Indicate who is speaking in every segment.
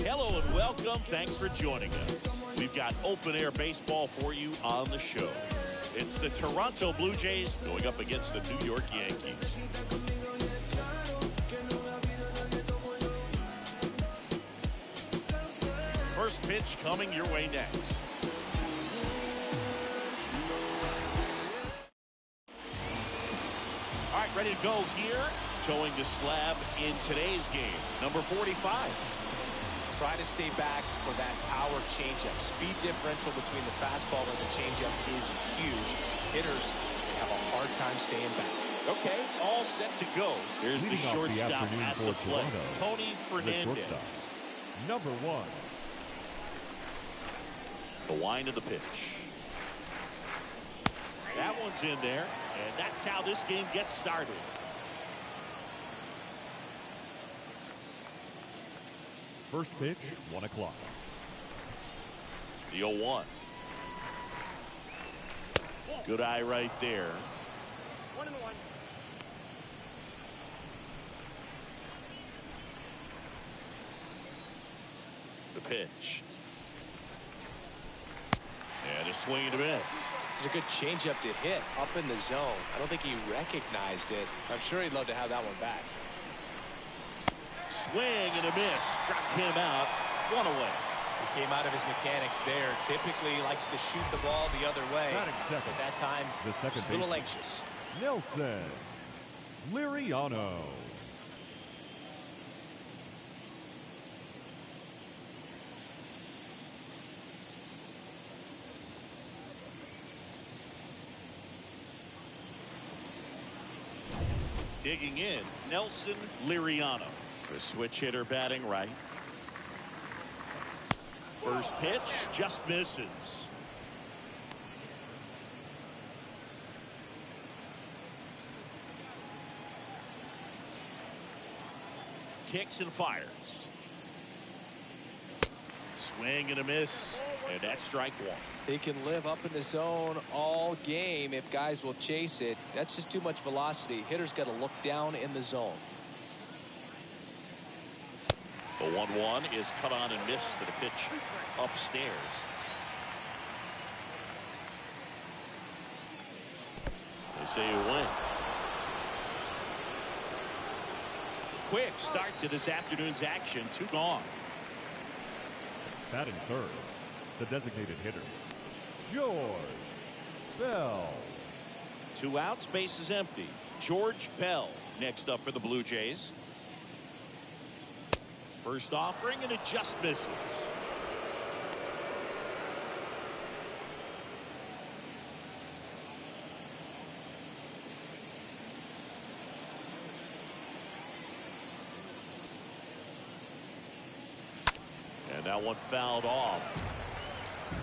Speaker 1: Hello and welcome. Thanks for joining us. We've got open-air baseball for you on the show. It's the Toronto Blue Jays going up against the New York Yankees. First pitch coming your way next. All right, ready to go here. Towing the slab in today's game, number 45.
Speaker 2: Try to stay back for that power changeup. Speed differential between the fastball and the changeup is huge. Hitters have a hard time staying back.
Speaker 1: Okay, all set to go. Here's the shortstop at the plate, Tony Fernandez.
Speaker 3: Number 1.
Speaker 1: The wind of the pitch. That one's in there, and that's how this game gets started.
Speaker 3: First pitch, 1 o'clock.
Speaker 1: The 0-1. Good eye right there.
Speaker 4: 1-1.
Speaker 1: The pitch. And a swing and a miss.
Speaker 2: It's a good changeup to hit up in the zone. I don't think he recognized it. I'm sure he'd love to have that one back.
Speaker 1: Swing and a miss. Struck him out. 1 away.
Speaker 2: He came out of his mechanics there. Typically likes to shoot the ball the other way. But that time,
Speaker 3: the second
Speaker 2: a little anxious.
Speaker 3: Nelson Liriano.
Speaker 1: Digging in, Nelson Liriano. The switch hitter batting right. First pitch just misses. Kicks and fires. Swing and a miss, and that's strike 1.
Speaker 2: He can live up in the zone all game if guys will chase it. That's just too much velocity. Hitters got to look down in the zone.
Speaker 1: The 1-1 is cut on and missed to the pitch upstairs. They say you win. Quick start to this afternoon's action. 2 gone.
Speaker 3: Batting third, the designated hitter, George Bell.
Speaker 1: 2 outs, base is empty. George Bell next up for the Blue Jays. First offering, and it just misses. And that one fouled off.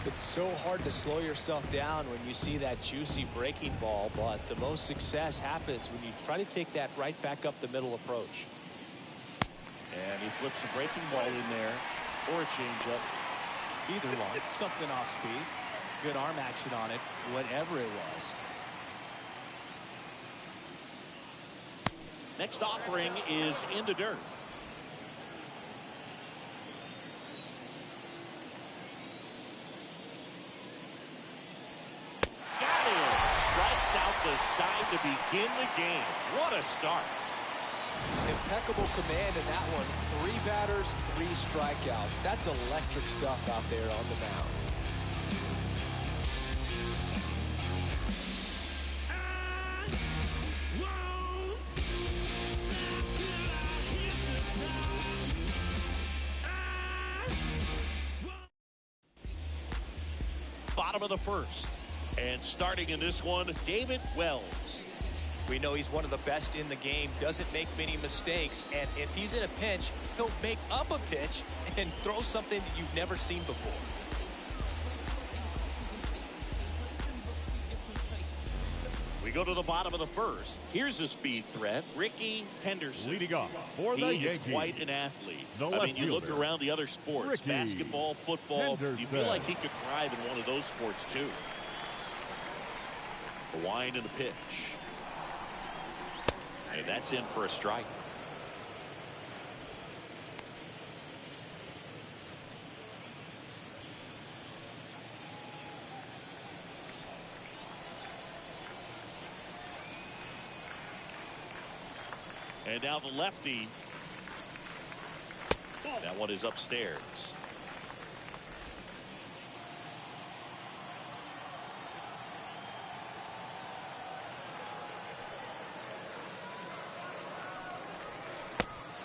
Speaker 2: It's so hard to slow yourself down when you see that juicy breaking ball, but the most success happens when you try to take that right back up the middle approach.
Speaker 1: And he flips a breaking ball in there or a changeup.
Speaker 2: Either one. Something off speed. Good arm action on it, whatever it was.
Speaker 1: Next offering is in the dirt. Got it. Strikes out the side to begin the game. What a start.
Speaker 2: Impeccable command in that one. 3 batters, 3 strikeouts. That's electric stuff out there on the mound.
Speaker 1: Bottom of the first. And starting in this one, David Wells.
Speaker 2: We know he's one of the best in the game, doesn't make many mistakes, and if he's in a pinch, he'll make up a pitch and throw something that you've never seen before.
Speaker 1: We go to the bottom of the first. Here's a speed threat, Ricky Henderson.
Speaker 3: Leading off for the
Speaker 1: He is
Speaker 3: Yankees,
Speaker 1: quite an athlete.
Speaker 3: the
Speaker 1: I mean, you look
Speaker 3: left-fielder,
Speaker 1: around the other sports,
Speaker 3: Ricky
Speaker 1: basketball, football, you feel
Speaker 3: Henderson.
Speaker 1: like he could thrive in one of those sports too. The wind and the pitch. And that's in for a strike. And now the lefty. That one is upstairs.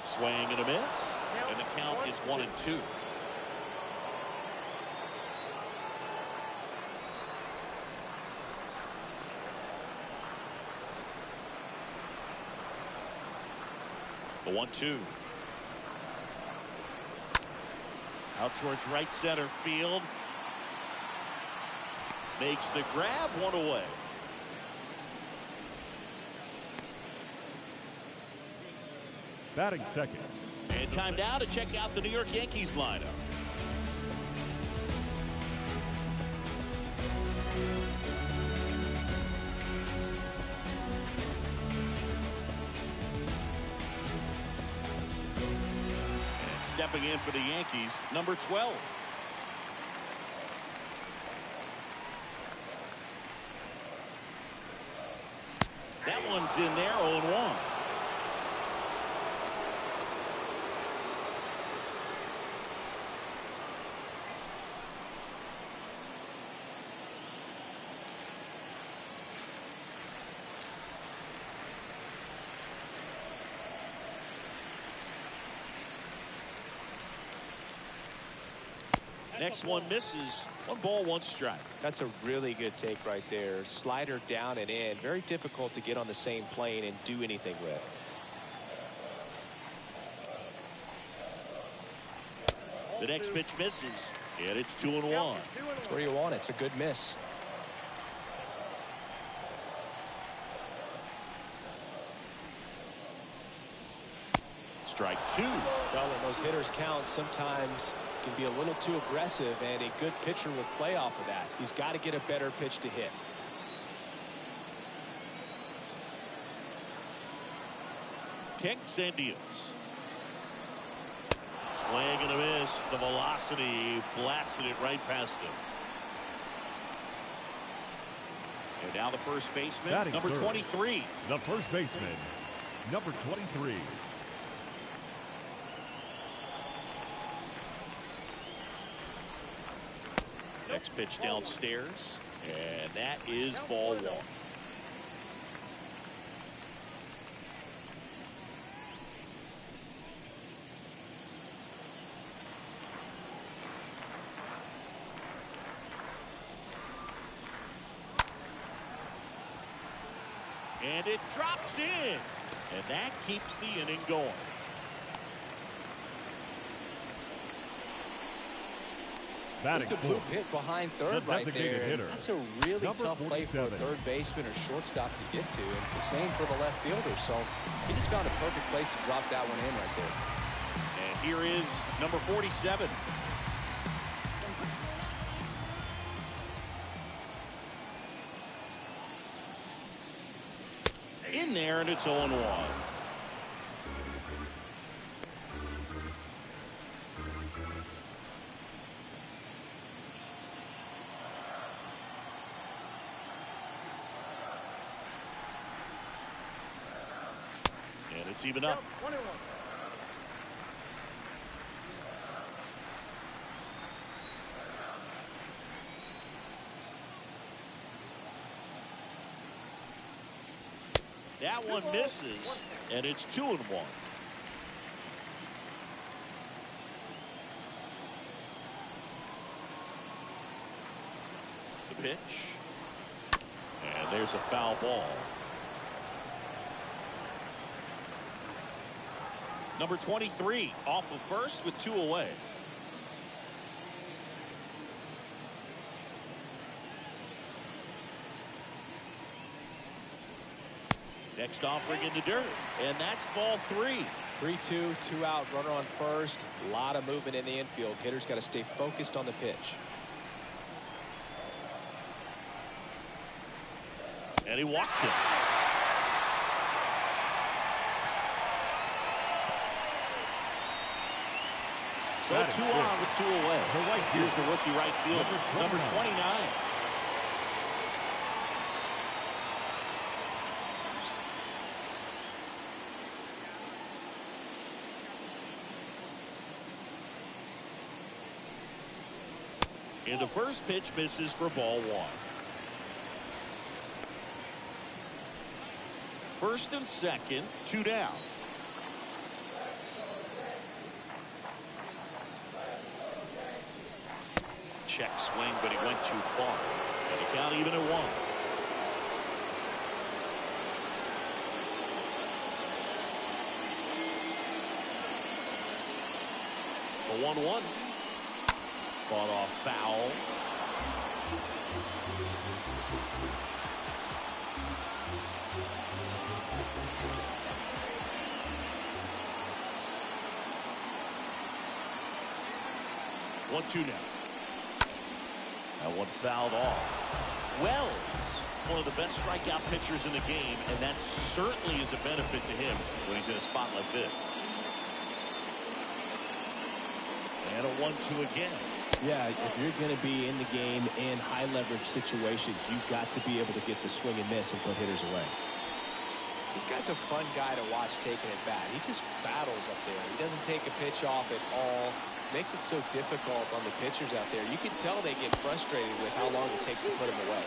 Speaker 1: Swing and a miss. And the count is 1-2. The 1-2. Out towards right center field. Makes the grab, one away.
Speaker 3: Batting second.
Speaker 1: And time now to check out the New York Yankees lineup. And stepping in for the Yankees, number 12. That one's in there, 0-1. Next one misses. 1 ball, 1 strike.
Speaker 2: That's a really good take right there. Slider down and in. Very difficult to get on the same plane and do anything with.
Speaker 1: The next pitch misses. And it's 2-1.
Speaker 2: That's where you want it. It's a good miss.
Speaker 1: Strike 2.
Speaker 2: Well, when those hitters count, sometimes can be a little too aggressive, and a good pitcher would play off of that. He's got to get a better pitch to hit.
Speaker 1: Kicks and deals. Swing and a miss. The velocity blasted it right past him. And now the first baseman,
Speaker 3: Batting
Speaker 1: number
Speaker 3: third.
Speaker 1: 23.
Speaker 3: The first baseman, number 23.
Speaker 1: Next pitch downstairs, and that is ball 1. And it drops in, and that keeps the inning going.
Speaker 2: Just a blue hit behind third right there.
Speaker 3: Hitter.
Speaker 2: That's a really
Speaker 3: Number
Speaker 2: tough play for a
Speaker 3: 47.
Speaker 2: third baseman or shortstop to get to, and the same for the left fielder. So he just found a perfect place to drop that one in right there.
Speaker 1: And here is number 47. In there, and it's 0-1. And it's even up. That one misses, and it's 2-1. The pitch. And there's a foul ball. Number 23 off of first with 2 away. Next offering in the dirt, and that's ball 3.
Speaker 2: 3-2, 2 out, runner on first. A lot of movement in the infield. Hitter's got to stay focused on the pitch.
Speaker 1: And he walked it. So 2 on with 2 away. Here's the rookie right fielder, number 29. And the first pitch misses for ball one. First and second, 2 down. Check swing, but he went too far. And the count even at 1. The 1-1. Fought off foul. One, 2 now. That one fouled off. Wells, one of the best strikeout pitchers in the game, and that certainly is a benefit to him when he's in a spot like this. And a 1-2 again.
Speaker 2: Yeah, if you're going to be in the game in high leverage situations, you've got to be able to get the swing and miss and put hitters away. This guy's a fun guy to watch taking it back. He just battles up there. He doesn't take a pitch off at all. Makes it so difficult on the pitchers out there. You can tell they get frustrated with how long it takes to put him away.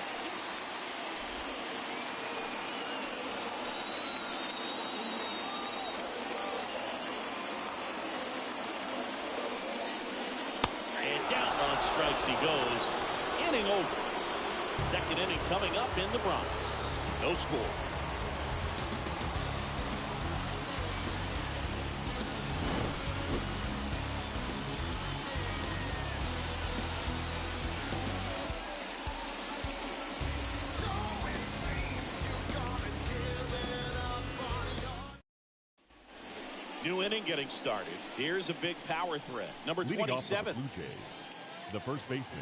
Speaker 1: And down on strikes he goes. Inning over. Second inning coming up in the Bronx. No score. New inning getting started. Here's a big power threat. Number 27.
Speaker 3: Blue Jays, the first baseman,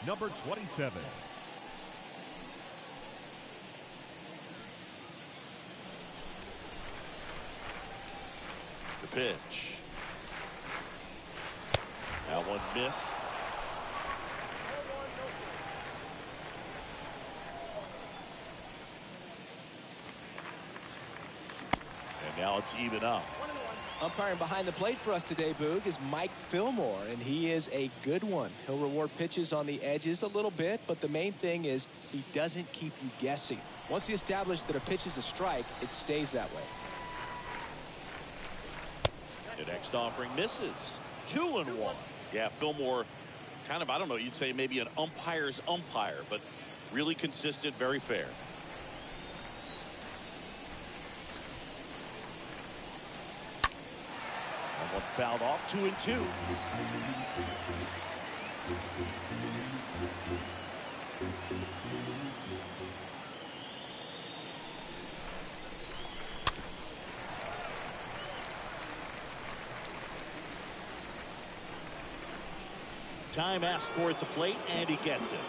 Speaker 3: number 27.
Speaker 1: The pitch. That one missed. And now it's even up.
Speaker 2: Umpiring behind the plate for us today, Boog, is Mike Fillmore, and he is a good one. He'll reward pitches on the edges a little bit, but the main thing is he doesn't keep you guessing. Once he establishes that a pitch is a strike, it stays that way.
Speaker 1: The next offering misses. 2-1. Yeah, Fillmore, kind of, I don't know, you'd say maybe an umpire's umpire, but really consistent, very fair. One fouled off. 2-2. Time asked for at the plate, and he gets it.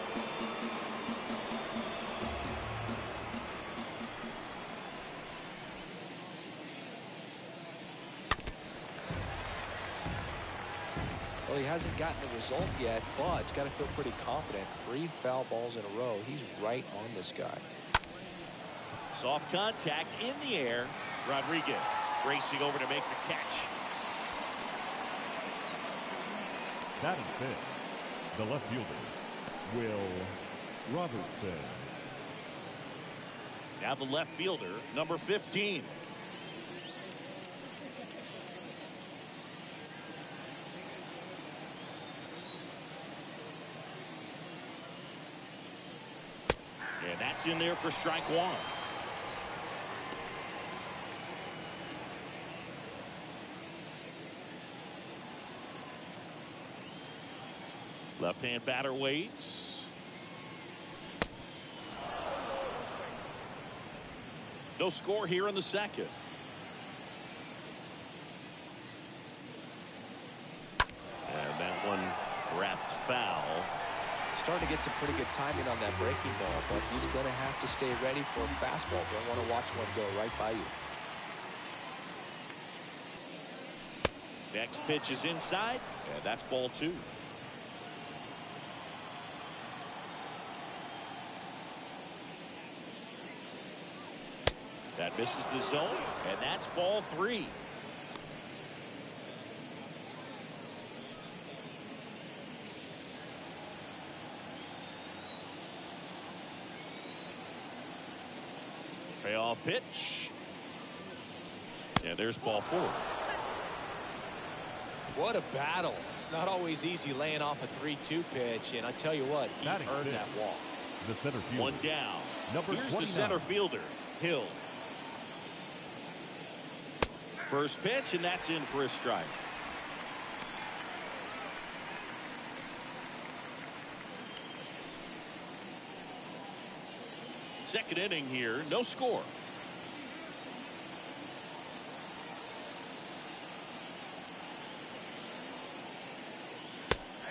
Speaker 2: Well, he hasn't gotten a result yet, but he's got to feel pretty confident. 3 foul balls in a row. He's right on this guy.
Speaker 1: Soft contact in the air. Rodriguez racing over to make the catch.
Speaker 3: Batting fifth, the left fielder, Will Robertson.
Speaker 1: Now the left fielder, number 15. And that's in there for strike 1. Left-hand batter waits. No score here in the second. And that one wrapped foul.
Speaker 2: Starting to get some pretty good timing on that breaking ball, but he's going to have to stay ready for a fastball. Don't want to watch one go right by you.
Speaker 1: Next pitch is inside, and that's ball 2. That misses the zone, and that's ball 3. Leadoff pitch. And there's ball 4.
Speaker 2: What a battle. It's not always easy laying off a 3-2 pitch, and I tell you what, he earned that walk.
Speaker 3: The center fielder.
Speaker 1: 1 down. Here's
Speaker 3: 29.
Speaker 1: the center fielder, Hill. First pitch, and that's in for a strike. Second inning here, no score.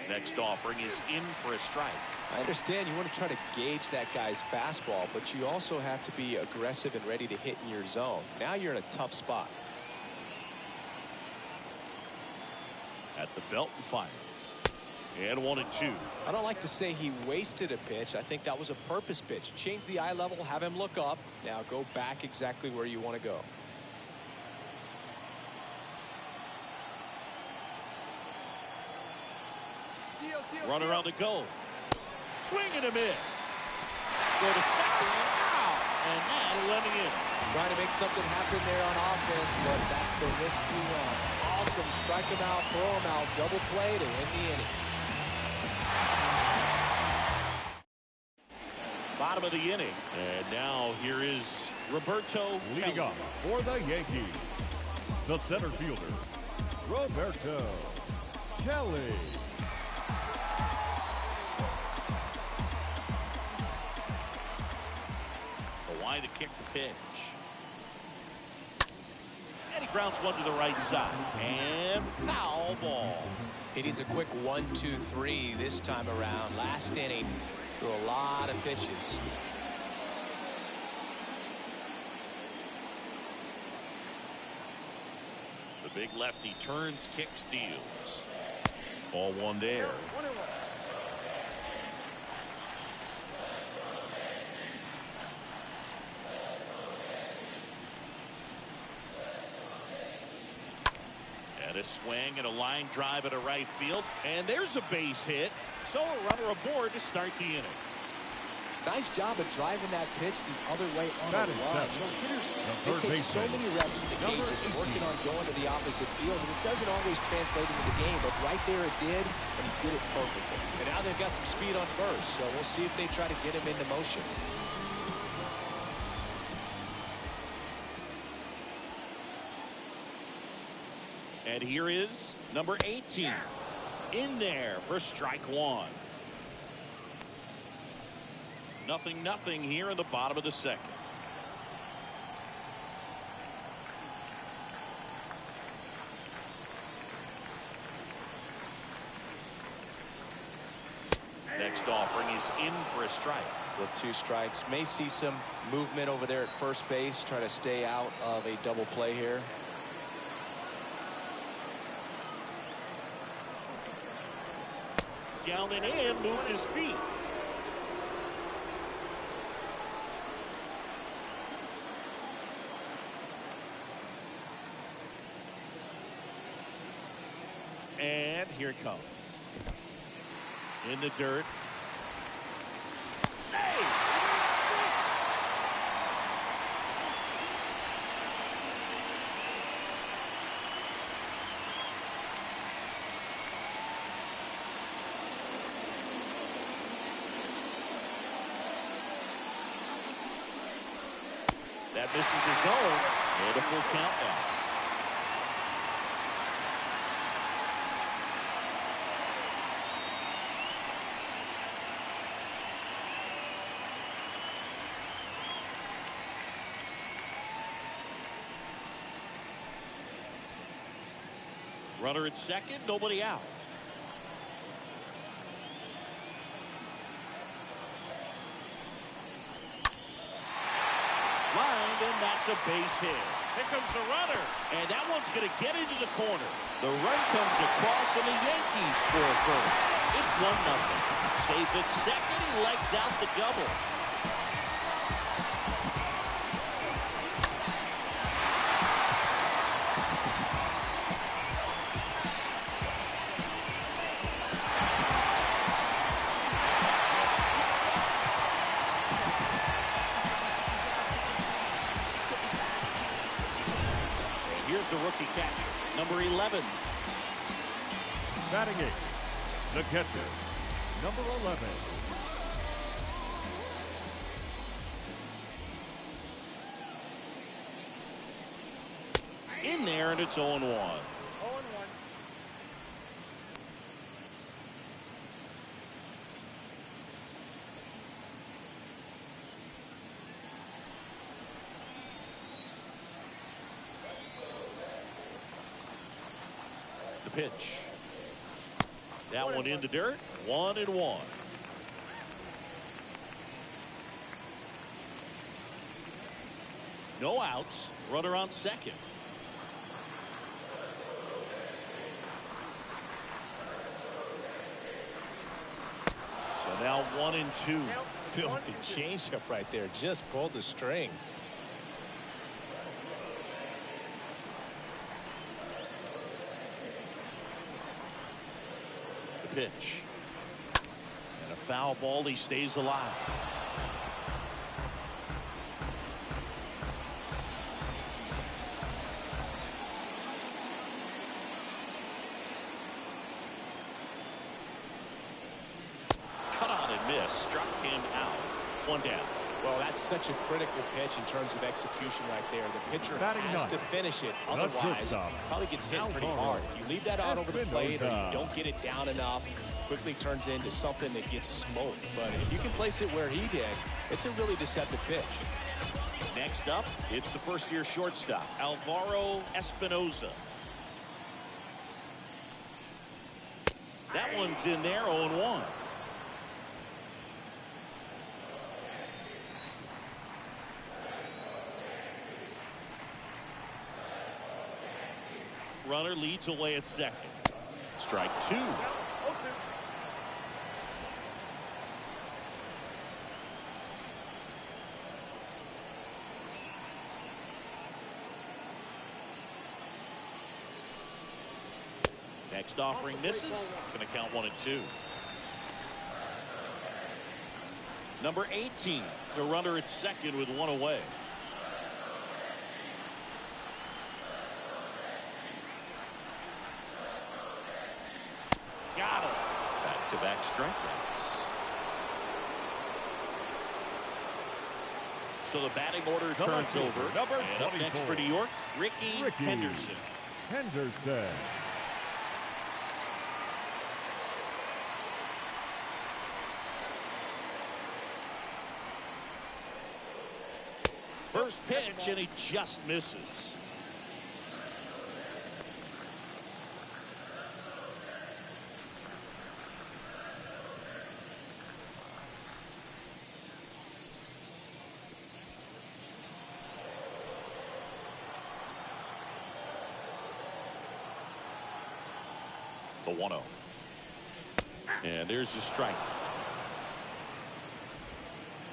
Speaker 1: Next offering is in for a strike.
Speaker 2: I understand you want to try to gauge that guy's fastball, but you also have to be aggressive and ready to hit in your zone. Now you're in a tough spot.
Speaker 1: At the belt and fires. And 1-2.
Speaker 2: I don't like to say he wasted a pitch. I think that was a purpose pitch. Change the eye level, have him look up. Now go back exactly where you want to go.
Speaker 1: Runner on the go. Swing and a miss. Go to second. Out. And that'll let him in.
Speaker 2: Trying to make something happen there on offense, but that's the risk you run. Awesome. Strike him out, throw him out, double play to win the inning.
Speaker 1: Bottom of the inning. And now here is Roberto
Speaker 3: leading
Speaker 1: Kelly.
Speaker 3: off for the Yankees. The center fielder, Roberto Kelly.
Speaker 1: Wide to kick the pitch. And he grounds one to the right side. And foul ball.
Speaker 2: He needs a quick 1-2-3 this time around. Last inning, threw a lot of pitches.
Speaker 1: The big lefty turns, kicks, deals. Ball 1 there. And a swing and a line drive at a right field. And there's a base hit. So a runner aboard to start the inning.
Speaker 2: Nice job of driving that pitch the other way on the
Speaker 3: Batting
Speaker 2: line.
Speaker 3: seven.
Speaker 2: You know, hitters,
Speaker 3: The
Speaker 2: they take so
Speaker 3: baseman,
Speaker 2: many reps in the
Speaker 3: number
Speaker 2: cages and
Speaker 3: 18.
Speaker 2: working on going to the opposite field, and it doesn't always translate into the game, but right there it did, and he did it perfectly. And now they've got some speed on first, so we'll see if they try to get him into motion.
Speaker 1: And here is number 18. In there for strike 1. 0-0 here in the bottom of the second. Next offering is in for a strike.
Speaker 2: With 2 strikes, may see some movement over there at first base, try to stay out of a double play here.
Speaker 1: Down and in, moved his feet. And here it comes. In the dirt. Save! That misses the zone. And a full count now. Runner at second, nobody out. Lined, and that's a base hit. Here comes the runner. And that one's going to get into the corner. The run comes across, and the Yankees score first. It's 1-0. Safe at second, he legs out the double. 11.
Speaker 3: Batting eighth, the catcher, number 11.
Speaker 1: In there, and it's 0-1.
Speaker 4: 0-1.
Speaker 1: The pitch. That one in the dirt. 1-1. No outs. Runner on second. So now 1-2.
Speaker 2: Filthy changeup right there. Just pulled the string.
Speaker 1: The pitch. And a foul ball. He stays alive. Cut on and miss. Struck him out. One down.
Speaker 2: Well, that's such a critical pitch in terms of execution right there. The pitcher
Speaker 3: Batting
Speaker 2: has
Speaker 3: ninth,
Speaker 2: to finish it.
Speaker 3: the
Speaker 2: Otherwise,
Speaker 3: shortstop,
Speaker 2: probably gets hit pretty
Speaker 3: Alvaro
Speaker 2: hard. If you leave that out over the plate or you
Speaker 3: Espinosa.
Speaker 2: don't get it down enough, quickly turns into something that gets smoked. But if you can place it where he did, it's a really deceptive pitch.
Speaker 1: Next up, it's the first-year shortstop, Alvaro Espinosa. That one's in there, 0-1. Runner leads away at second. Strike two.
Speaker 4: 0-2.
Speaker 1: Next offering misses. Going to count 1-2. Number 18, the runner at second with one away. Got him. Back-to-back strikeouts. So the batting order turns over.
Speaker 3: Number
Speaker 1: And up next
Speaker 3: 24.
Speaker 1: for New York, Ricky Henderson.
Speaker 3: Henderson.
Speaker 1: First pitch, and he just misses. The 1-0. And there's the strike.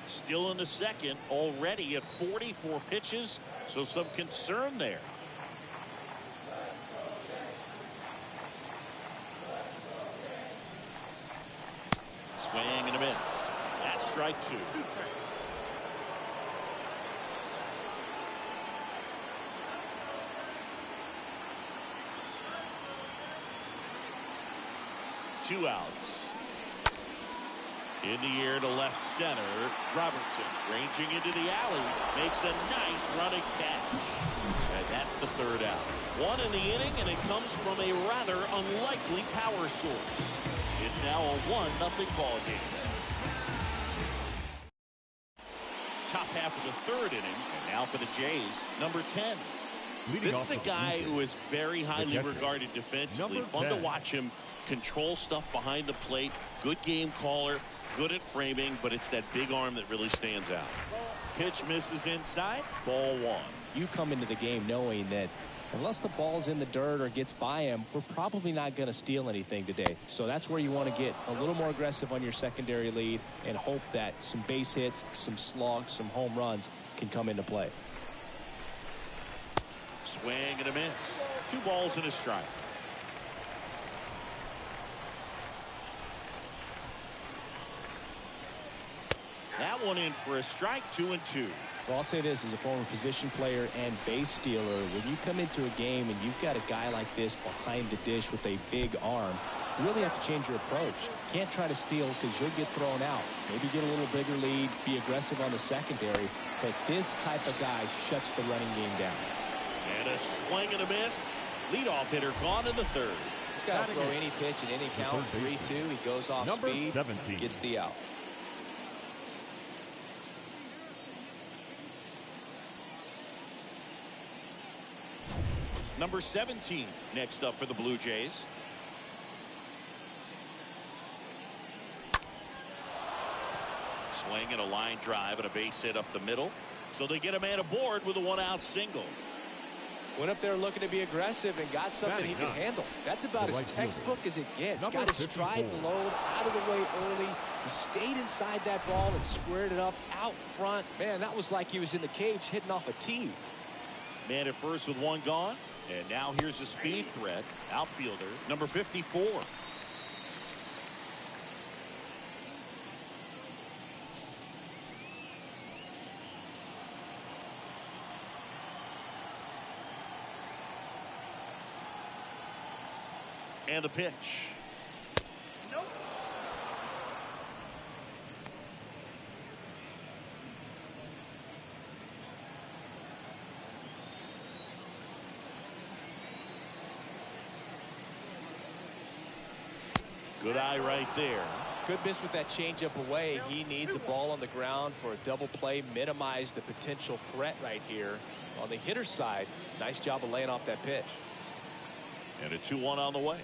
Speaker 1: Still in the second, already at 44 pitches, so some concern there. Swing and a miss. That's strike two. 2 outs. In the air to left center. Robertson ranging into the alley. Makes a nice running catch. And that's the 3rd out. 1 in the inning, and it comes from a rather unlikely power source. It's now a 1-0 ball game. Top half of the 3rd inning. And now for the Jays, number 10. This is a guy who is very highly regarded defensively. Fun to watch him control stuff behind the plate. Good game caller. Good at framing, but it's that big arm that really stands out. Pitch misses inside. Ball 1.
Speaker 2: You come into the game knowing that unless the ball's in the dirt or gets by him, we're probably not going to steal anything today. So that's where you want to get a little more aggressive on your secondary lead and hope that some base hits, some slugs, some home runs can come into play.
Speaker 1: Swing and a miss. 2 balls and a strike. That one in for a strike. 2-2.
Speaker 2: Well, I'll say this as a former position player and base stealer. When you come into a game and you've got a guy like this behind the dish with a big arm, you really have to change your approach. Can't try to steal because you'll get thrown out. Maybe get a little bigger lead, be aggressive on the secondary. But this type of guy shuts the running game down.
Speaker 1: And a swing and a miss. Leadoff hitter gone in the third.
Speaker 2: He's got to throw any pitch in any count. 3-2. He goes off speed,
Speaker 3: 17.
Speaker 2: gets the out.
Speaker 1: Number 17 next up for the Blue Jays. Swing and a line drive and a base hit up the middle. So they get a man aboard with a one-out single.
Speaker 2: Went up there looking to be aggressive and got something he can handle. That's about as textbook as it gets. Got to stride the load out of the way early. He stayed inside that ball and squared it up out front. Man, that was like he was in the cage hitting off a tee.
Speaker 1: Man at first with one gone. And now here's the speed threat. Outfielder, number 54. And the pitch. Nope. Good eye right there.
Speaker 2: Good miss with that changeup away. He needs a ball on the ground for a double play. Minimize the potential threat right here. On the hitter's side, nice job of laying off that pitch.
Speaker 1: And a 2-1 on the way.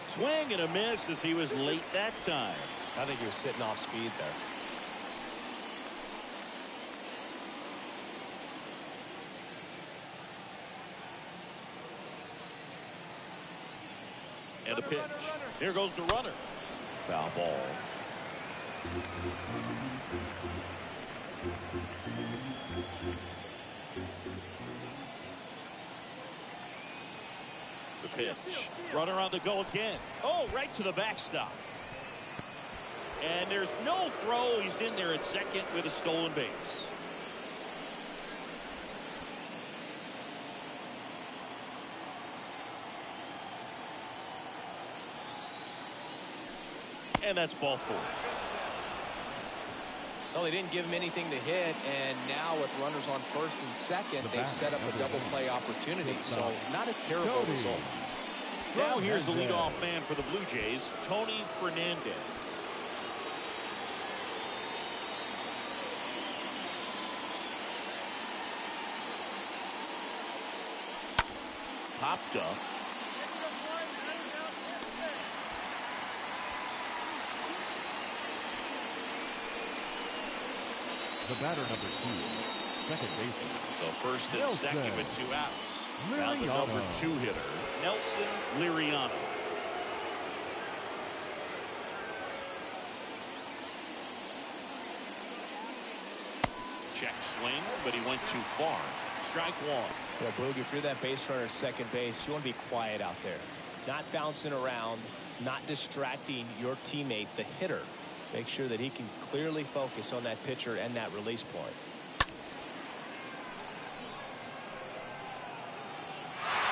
Speaker 1: Swing and a miss as he was late that time.
Speaker 2: I think he was sitting off speed there.
Speaker 1: And a pitch. Here goes the runner. Foul ball. The pitch. Runner on the go again. Oh, right to the backstop. And there's no throw. He's in there at second with a stolen base. And that's ball 4.
Speaker 2: Well, they didn't give him anything to hit, and now with runners on first and second, they've set up a double play opportunity. So not a terrible result.
Speaker 1: Now here's the leadoff man for the Blue Jays, Tony Fernandez. Popped up.
Speaker 3: The batter, number 2, second baseman.
Speaker 1: So first and second with 2 outs. Now the
Speaker 3: Liriano.
Speaker 1: number 2 hitter, Nelson Liriano. Check swing, but he went too far. Strike 1.
Speaker 2: Yeah, Boog, if you're that base runner at second base, you want to be quiet out there. Not bouncing around, not distracting your teammate, the hitter. Make sure that he can clearly focus on that pitcher and that release point.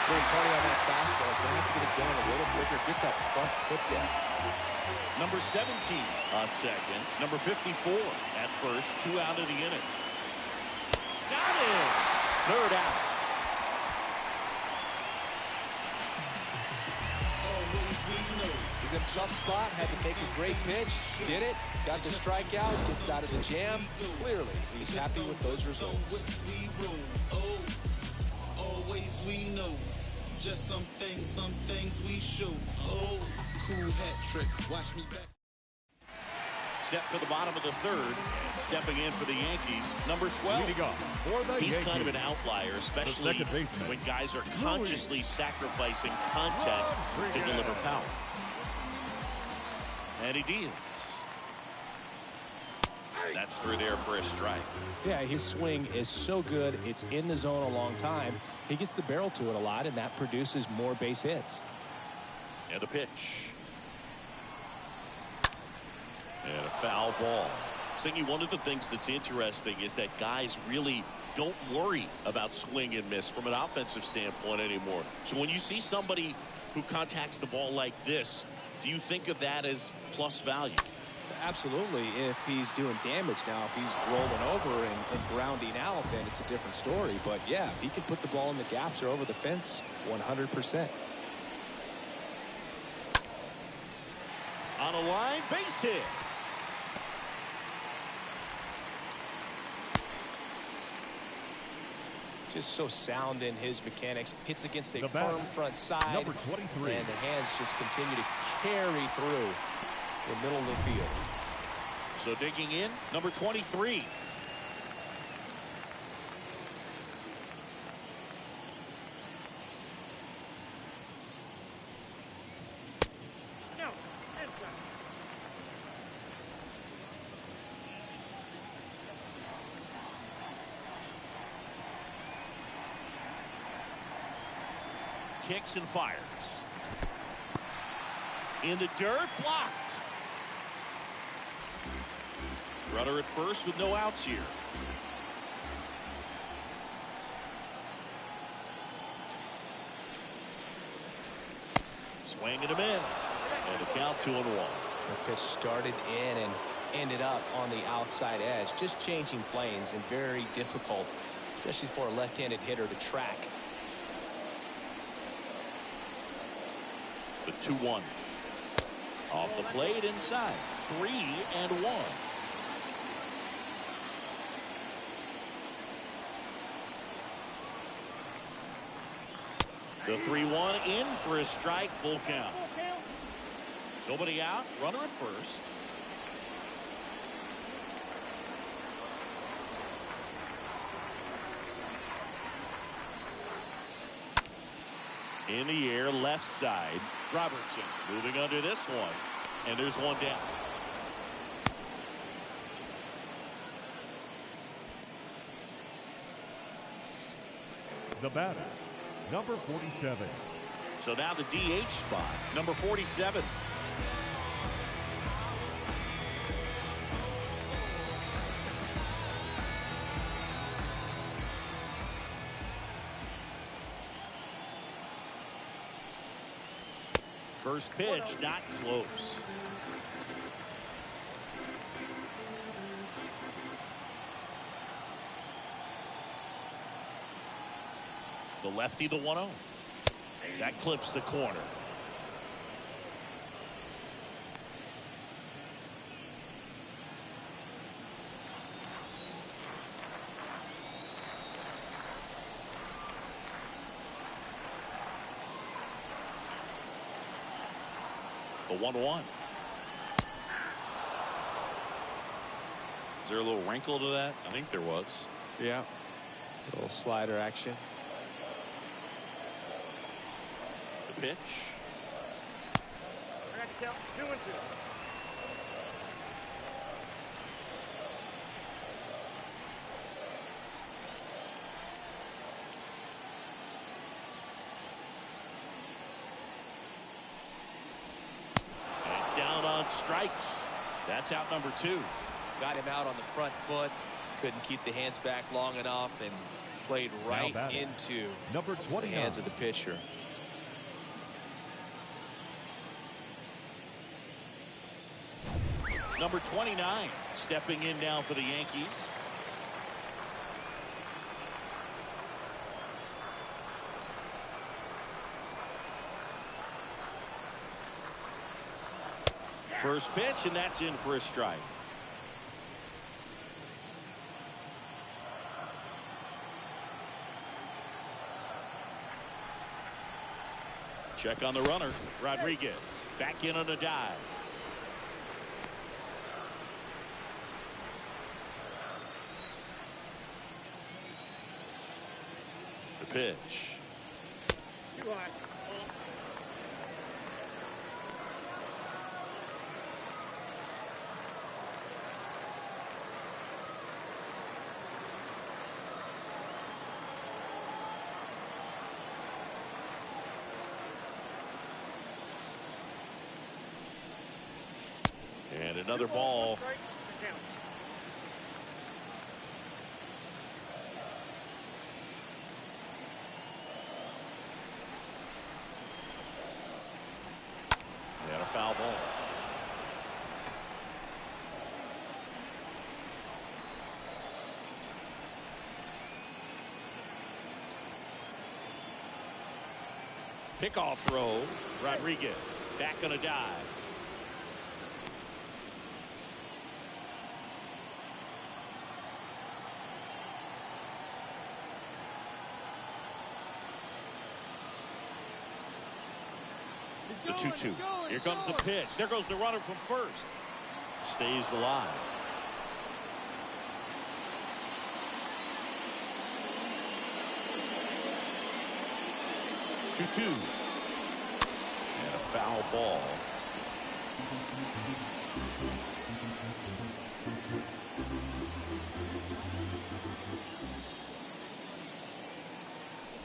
Speaker 2: Tony on that fastball is going to have to get it going a little quicker. Get that front foot down.
Speaker 1: Number 17 on second. Number 54 at first. 2 out of the inning. Got it. Third out.
Speaker 2: He's in a tough spot, had to make a great pitch, did it, got the strikeout, gets out of the jam. Clearly, he's happy with those results.
Speaker 4: Always we know, just some things we show. Oh, cool hat trick, watch me back.
Speaker 1: Set for the bottom of the third. Stepping in for the Yankees, number 12. He's kind of an outlier, especially when guys are consciously sacrificing contact to deliver power. And he deals. That's through there for a strike.
Speaker 2: Yeah, his swing is so good. It's in the zone a long time. He gets the barrel to it a lot, and that produces more base hits.
Speaker 1: And a pitch. And a foul ball. Singy, one of the things that's interesting is that guys really don't worry about swing and miss from an offensive standpoint anymore. So when you see somebody who contacts the ball like this, do you think of that as plus value?
Speaker 2: Absolutely, if he's doing damage. Now, if he's rolling over and grounding out, then it's a different story. But yeah, if he can put the ball in the gaps or over the fence, 100%.
Speaker 1: On a line, base hit.
Speaker 2: Just so sound in his mechanics. Hits against a
Speaker 3: The
Speaker 2: firm
Speaker 3: batter,
Speaker 2: front side.
Speaker 3: number 23.
Speaker 2: And the hands just continue to carry through the middle of the field.
Speaker 1: So digging in, number 23. Kicks and fires. In the dirt, blocked. Runner at first with no outs here. Swing and a miss. And a count 2-1.
Speaker 2: The pitch started in and ended up on the outside edge. Just changing planes and very difficult, especially for a left-handed hitter to track.
Speaker 1: The 2-1. Off the plate inside. 3-1. The 3-1 in for a strike, full count. Nobody out, runner at first. In the air, left side. Robertson moving under this one. And there's one down.
Speaker 3: The batter, number 47.
Speaker 1: So now the DH spot, number 47. First pitch, not close. The lefty, the 1-0. That clips the corner. The 1-1. Is there a little wrinkle to that? I think there was.
Speaker 2: Yeah. A little slider action.
Speaker 1: The pitch.
Speaker 5: Count 2-2.
Speaker 1: Down on strikes. That's out number 2.
Speaker 2: Got him out on the front foot. Couldn't keep the hands back long enough and played right into
Speaker 3: number 20
Speaker 2: the hands of the pitcher.
Speaker 1: Number 29 stepping in now for the Yankees. First pitch, and that's in for a strike. Check on the runner. Rodriguez back in on a dive. The pitch.
Speaker 5: Too high.
Speaker 1: And another ball. foul ball. Pickoff throw. Rodriguez back on a dive. The 2-2. Here comes the pitch. There goes the runner from first. Stays alive. Two. And a foul ball.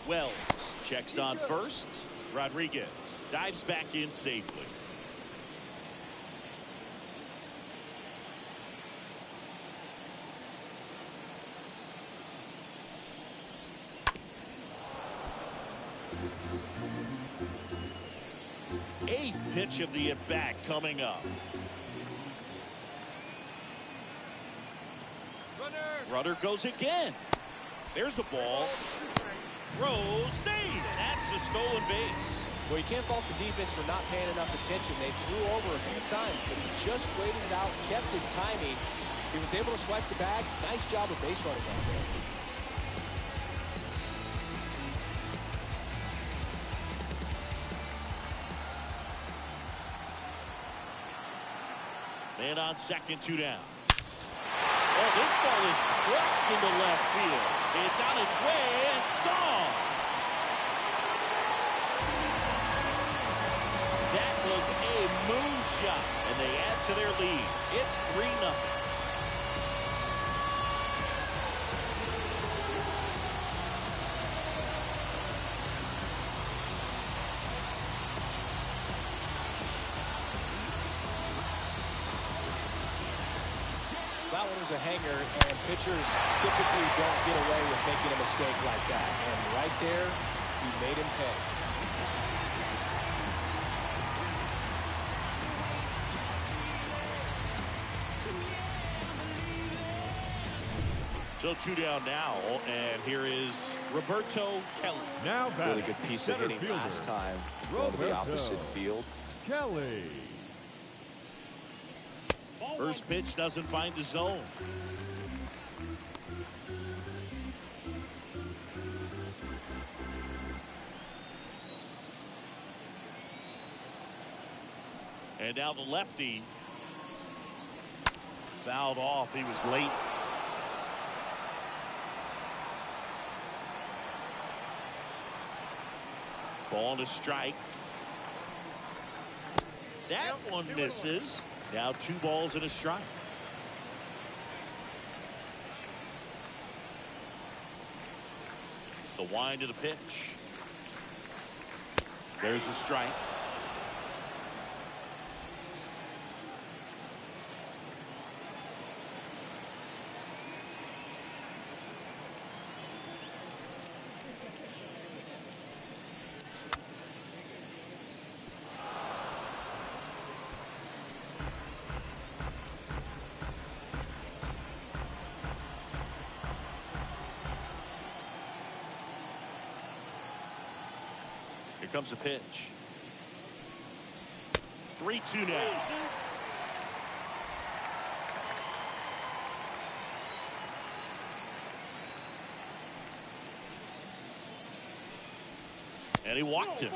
Speaker 1: Wells checks on first. Rodriguez dives back in safely. Eighth pitch of the at-bat coming up. Runner goes again. There's the ball. Throw, save. That's a stolen base.
Speaker 2: Well, you can't fault the defense for not paying enough attention. They threw over a few times, but he just waited it out, kept his timing. He was able to swipe the bag. Nice job of base running out there.
Speaker 1: Man on second, 2 down. Oh, this ball is crushed into left field. It's on its way and gone. That was a moonshot, and they add to their lead. It's 3-0.
Speaker 2: That one was a hanger, and pitchers typically don't get away with making a mistake like that. And right there, he made him pay.
Speaker 1: So 2 down now, and here is Roberto Kelly.
Speaker 3: Now batting,
Speaker 2: really good piece of hitting
Speaker 3: fielder,
Speaker 2: last time from the opposite field.
Speaker 3: Kelly.
Speaker 1: First pitch doesn't find the zone. And now the lefty fouled off. He was late. Ball to strike. That one misses. Now 2 balls and a strike. The wind of the pitch. There's the strike. Here comes the pitch. 3-2 now. And he walked him.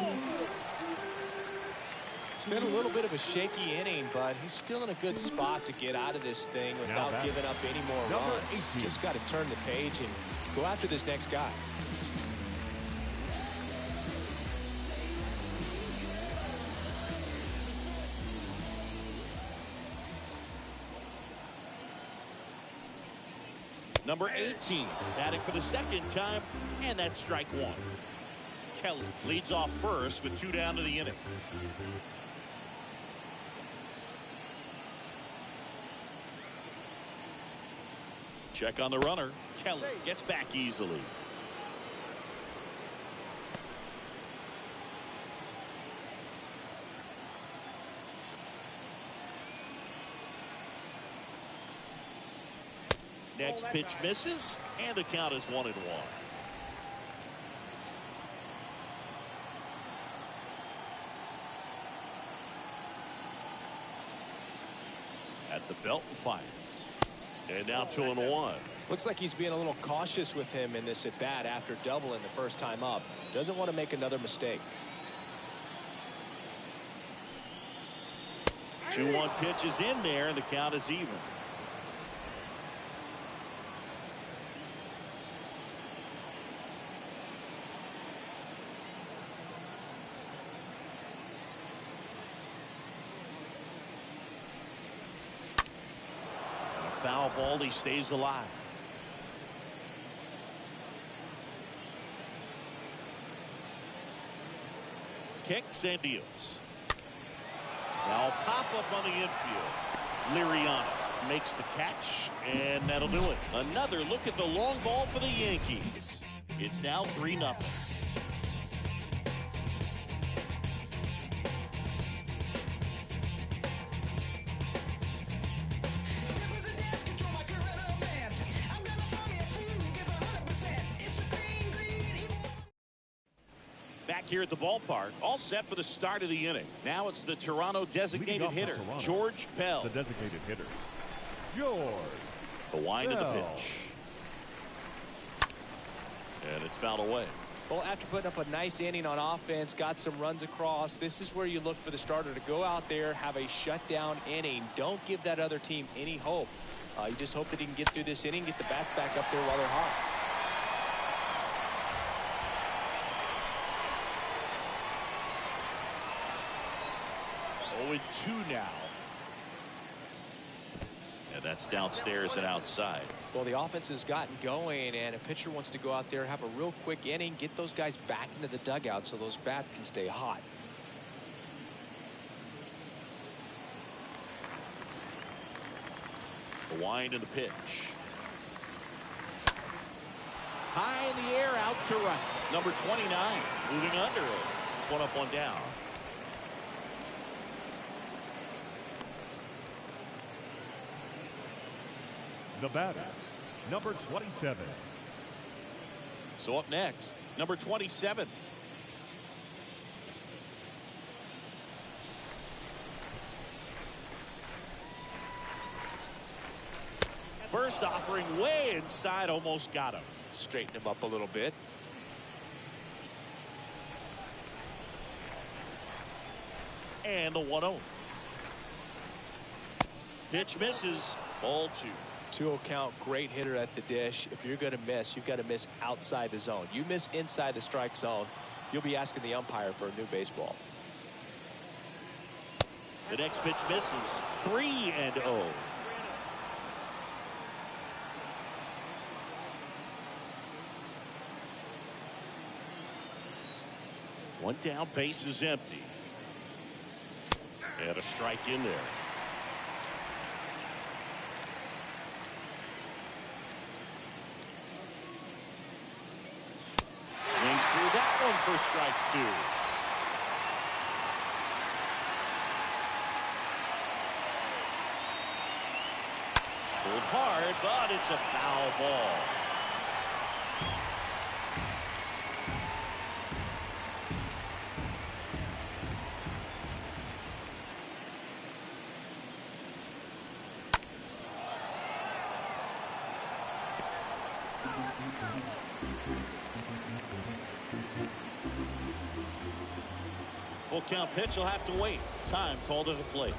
Speaker 2: It's been a little bit of a shaky inning, but he's still in a good spot to get out of this thing without giving up any more runs. Just got to turn the page and go after this next guy.
Speaker 1: Number 18, batting for the second time, and that's strike 1. Kelly leads off first with 2 down to the inning. Check on the runner. Kelly gets back easily. Next pitch misses, and the count is 1-1. At the belt and fires. And now 2-1.
Speaker 2: Looks like he's being a little cautious with him in this at bat after doubling the first time up. Doesn't want to make another mistake.
Speaker 1: 2-1 pitch is in there, and the count is even. Foul ball, he stays alive. Kicks and deals. Now pop up on the infield. Liriano makes the catch, and that'll do it. Another look at the long ball for the Yankees. It's now 3-0. Back here at the ballpark, all set for the start of the inning. Now it's the Toronto designated hitter,
Speaker 3: Toronto,
Speaker 1: George Bell.
Speaker 3: The designated hitter, George.
Speaker 1: The wind of the
Speaker 3: Bell.
Speaker 1: pitch. And it's fouled away.
Speaker 2: Well, after putting up a nice inning on offense, got some runs across, this is where you look for the starter to go out there, have a shutdown inning. Don't give that other team any hope. You just hope that he can get through this inning, get the bats back up there while they're hot.
Speaker 1: 0-2 now. And that's downstairs and outside.
Speaker 2: Well, the offense has gotten going, and a pitcher wants to go out there, have a real quick inning, get those guys back into the dugout so those bats can stay hot.
Speaker 1: The wind and the pitch. High in the air, out to right. Number 29 moving under it. 1 up, 1 down.
Speaker 3: The batter, number 27.
Speaker 1: So up next, number 27. First offering way inside, almost got him.
Speaker 2: Straighten him up a little bit.
Speaker 1: And the 1-0. Pitch misses. Ball 2.
Speaker 2: 2-0 count, great hitter at the dish. If you're going to miss, you've got to miss outside the zone. You miss inside the strike zone, you'll be asking the umpire for a new baseball.
Speaker 1: The next pitch misses. 3-0. One down, base is empty. And a strike in there. Swings through that one for strike 2. Pulled hard, but it's a foul ball. Full count pitch will have to wait. Time called at the plate.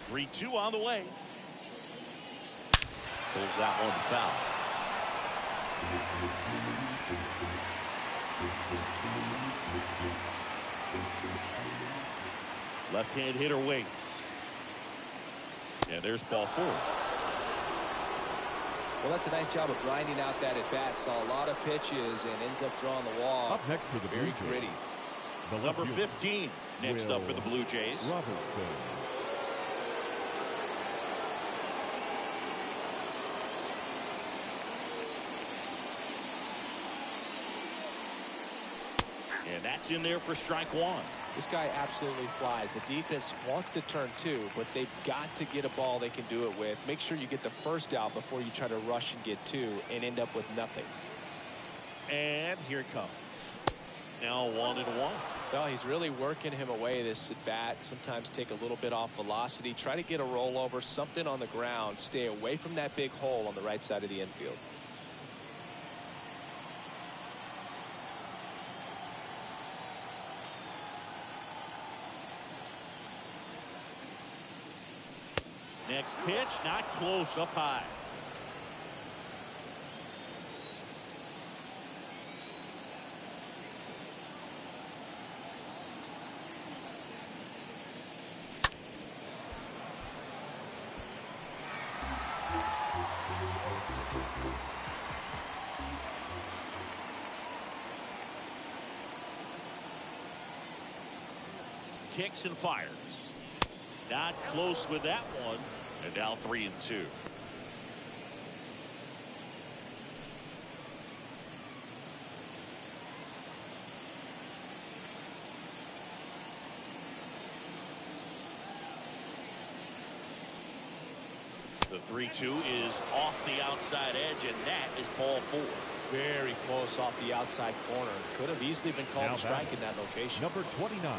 Speaker 1: Three-2 on the way. Pulls that one foul. Left-hand hitter waits. And there's ball 4.
Speaker 2: Well, that's a nice job of grinding out that at bat. Saw a lot of pitches and ends up drawing the wall.
Speaker 3: Up next for the Blue
Speaker 2: Very
Speaker 3: Jays,
Speaker 2: gritty.
Speaker 3: the left
Speaker 1: Number
Speaker 3: fielder,
Speaker 1: 15 next up for the Blue Jays.
Speaker 3: Robertson.
Speaker 1: And that's in there for strike one.
Speaker 2: This guy absolutely flies. The defense wants to turn two, but they've got to get a ball they can do it with. Make sure you get the first out before you try to rush and get two and end up with nothing.
Speaker 1: And here it comes. Now 1-1.
Speaker 2: Well, he's really working him away this at bat. Sometimes take a little bit off velocity. Try to get a rollover, something on the ground. Stay away from that big hole on the right side of the infield.
Speaker 1: Next pitch, not close, up high. Kicks and fires. Not close with that one. And now 3-2. The 3-2 is off the outside edge, and that is ball 4.
Speaker 2: Very close off the outside corner. Could have easily been called a strike in that location.
Speaker 3: Number 29.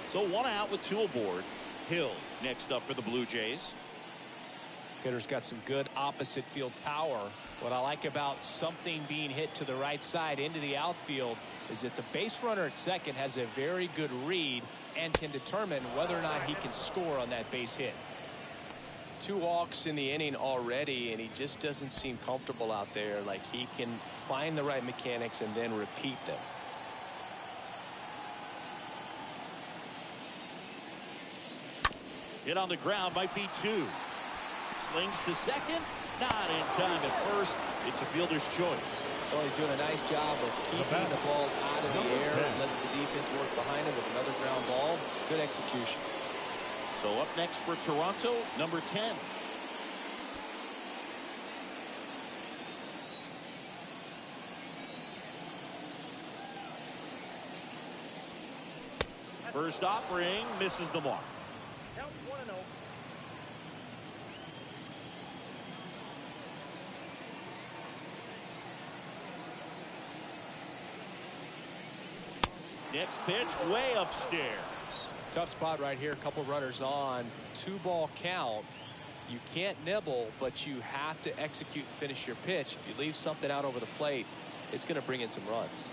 Speaker 1: So 1 out with 2 aboard. Hill next up for the Blue Jays.
Speaker 2: Hitter's got some good opposite field power. What I like about something being hit to the right side into the outfield is that the base runner at second has a very good read and can determine whether or not he can score on that base hit. 2 walks in the inning already, and he just doesn't seem comfortable out there. Like he can find the right mechanics and then repeat them.
Speaker 1: Hit on the ground, might be 2. Slings to second, not in time at first. It's a fielder's choice.
Speaker 2: Well, he's doing a nice job of keeping the ball out of the air. Lets the defense work behind him with another ground ball. Good execution.
Speaker 1: So up next for Toronto, number 10. First offering misses the mark.
Speaker 5: Count 1-0.
Speaker 1: Next pitch way upstairs.
Speaker 2: Tough spot right here. A couple runners on. 2-ball count. You can't nibble, but you have to execute and finish your pitch. If you leave something out over the plate, it's going to bring in some runs.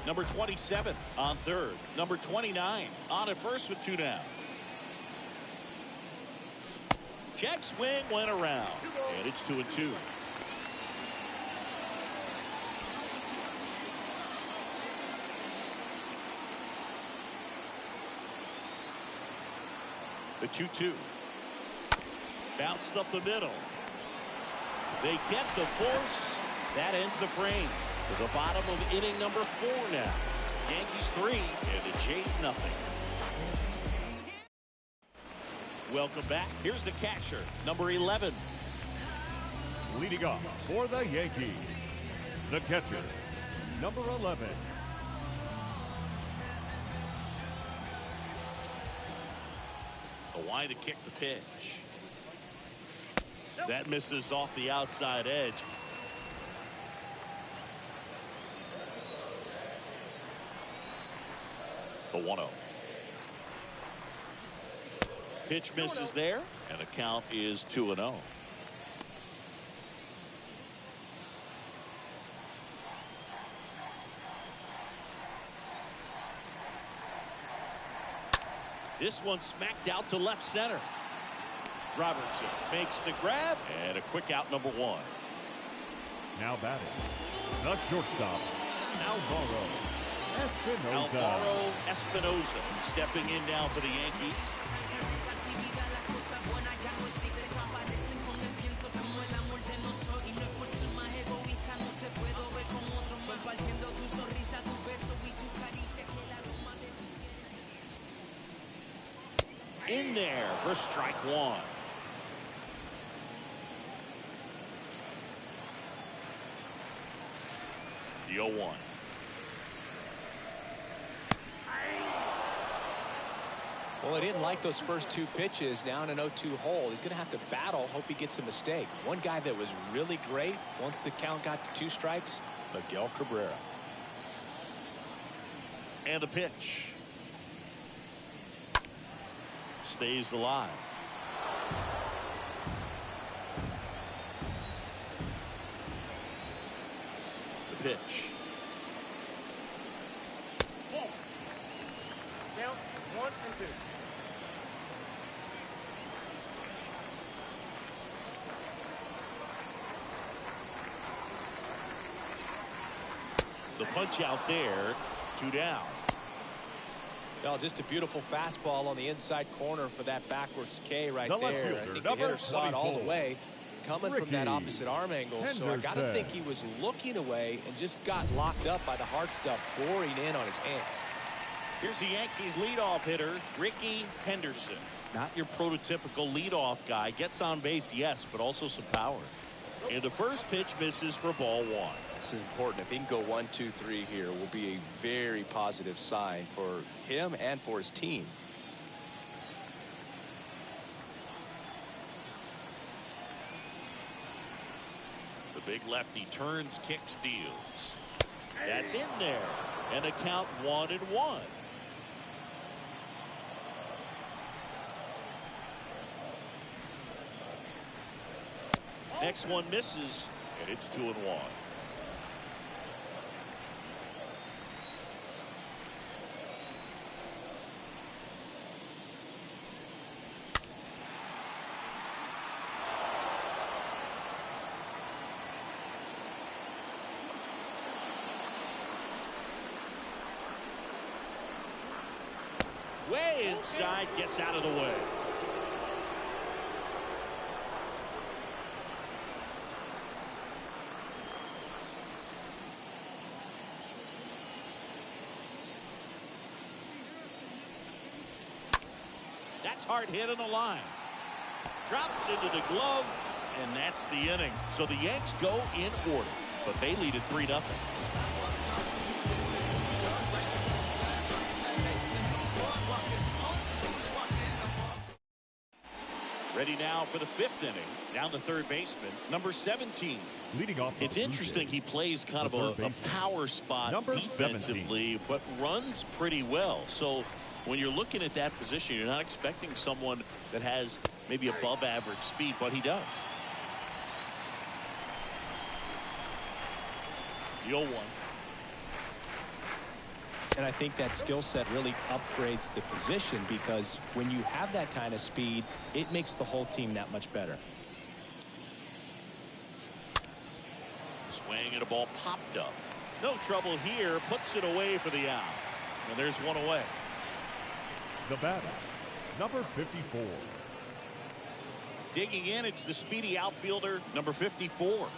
Speaker 1: Number 27 on third. Number 29 on at first with 2 down. Check swing went around, and it's 2-2. The 2-2. Bounced up the middle. They kept the force. That ends the frame. To the bottom of inning number 4 now. Yankees 3 and the Jays nothing. Welcome back. Here's the catcher, number 11.
Speaker 3: Leading off for the Yankees, the catcher, number 11.
Speaker 1: A wide to kick the pitch. That misses off the outside edge. The 1-0. Pitch misses there, and the count is 2-0. This one smacked out to left center. Robertson makes the grab, and a quick out, number 1.
Speaker 3: Now batting, the shortstop, Alvaro Espinosa.
Speaker 1: Alvaro Espinosa stepping in now for the Yankees. In there for strike 1. The 0-1.
Speaker 2: Well, he didn't like those first two pitches. Now in an 0-2 hole, he's going to have to battle. Hope he gets a mistake. One guy that was really great once the count got to 2 strikes, Miguel Cabrera.
Speaker 1: And the pitch. Stays alive. The pitch.
Speaker 5: Count 1 and 2.
Speaker 1: The punch out there. 2 down.
Speaker 2: Well, just a beautiful fastball on the inside corner for that backwards K right
Speaker 3: The left
Speaker 2: there.
Speaker 3: fielder,
Speaker 2: I think the
Speaker 3: number
Speaker 2: hitter saw it all the
Speaker 3: 24,
Speaker 2: way coming from that opposite arm angle. So I got to
Speaker 3: Henderson.
Speaker 2: think he was looking away and just got locked up by the hard stuff boring in on his hands.
Speaker 1: Here's the Yankees leadoff hitter, Ricky Henderson. Not your prototypical leadoff guy. Gets on base, yes, but also some power. And the first pitch misses for ball 1.
Speaker 2: This is important. If he can go 1, 2, 3 here, will be a very positive sign for him and for his team.
Speaker 1: The big lefty turns, kicks, deals. That's in there. And a count 1-1. Next one misses, and it's 2-1. Way inside, gets out of the way. That's hard hit on the line. Drops into the glove, and that's the inning. So the Yanks go in order, but they lead it 3-0. Ready now for the 5th inning. Down the third baseman, number 17.
Speaker 3: Leading off.
Speaker 1: It's interesting he plays kind of a power spot
Speaker 3: number
Speaker 1: defensively,
Speaker 3: 17.
Speaker 1: but runs pretty well. So when you're looking at that position, you're not expecting someone that has maybe above average speed, but he does. The 0-1.
Speaker 2: And I think that skill set really upgrades the position, because when you have that kind of speed, it makes the whole team that much better.
Speaker 1: Swing and a ball popped up. No trouble here. Puts it away for the out. And there's one away.
Speaker 3: The batter, number 54.
Speaker 1: Digging in, it's the speedy outfielder, number 54.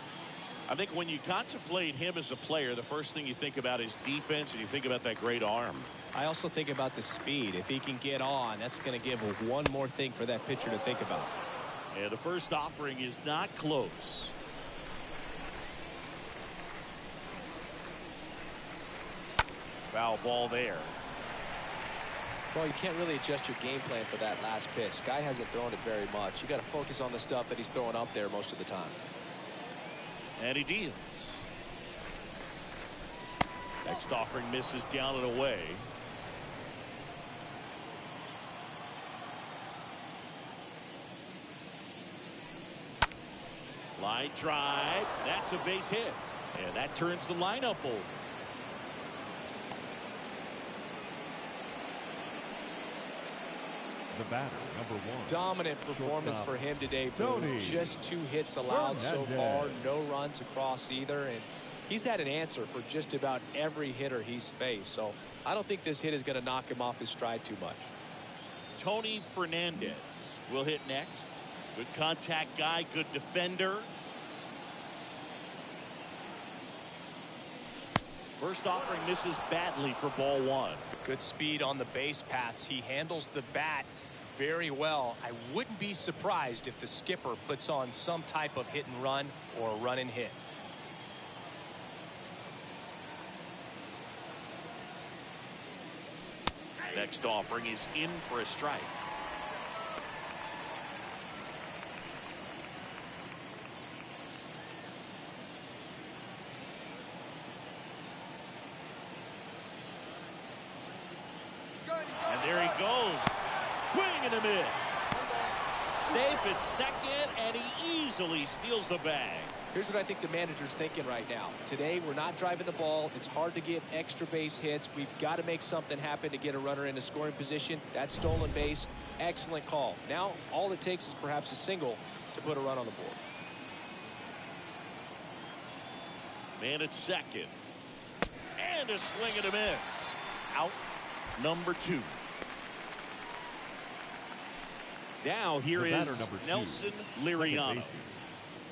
Speaker 1: I think when you contemplate him as a player, the first thing you think about is defense, and you think about that great arm.
Speaker 2: I also think about the speed. If he can get on, that's going to give one more thing for that pitcher to think about.
Speaker 1: And the first offering is not close. Foul ball there.
Speaker 2: Well, you can't really adjust your game plan for that last pitch. Guy hasn't thrown it very much. You got to focus on the stuff that he's throwing up there most of the time.
Speaker 1: And he deals. Next offering misses down and away. Line drive. That's a base hit. And that turns the lineup over.
Speaker 3: The batter, number 1.
Speaker 2: Dominant performance
Speaker 3: Shortstop,
Speaker 2: for him today.
Speaker 3: Tony
Speaker 2: Just 2 hits allowed so
Speaker 3: Fernandez.
Speaker 2: far. No runs across either. And he's had an answer for just about every hitter he's faced. So I don't think this hit is going to knock him off his stride too much.
Speaker 1: Tony Fernandez will hit next. Good contact guy, good defender. First offering misses badly for ball 1.
Speaker 2: Good speed on the base paths. He handles the bat very well. I wouldn't be surprised if the skipper puts on some type of hit and run or run and hit.
Speaker 1: Next offering is in for a strike. And there he goes. Swing and a miss. Safe at second, and he easily steals the bag.
Speaker 2: Here's what I think the manager's thinking right now. Today, we're not driving the ball. It's hard to get extra base hits. We've got to make something happen to get a runner in a scoring position. That stolen base, excellent call. Now, all it takes is perhaps a single to put a run on the board.
Speaker 1: Man at second. And a swing and a miss. Out number 2. Now here is Nelson Liriano.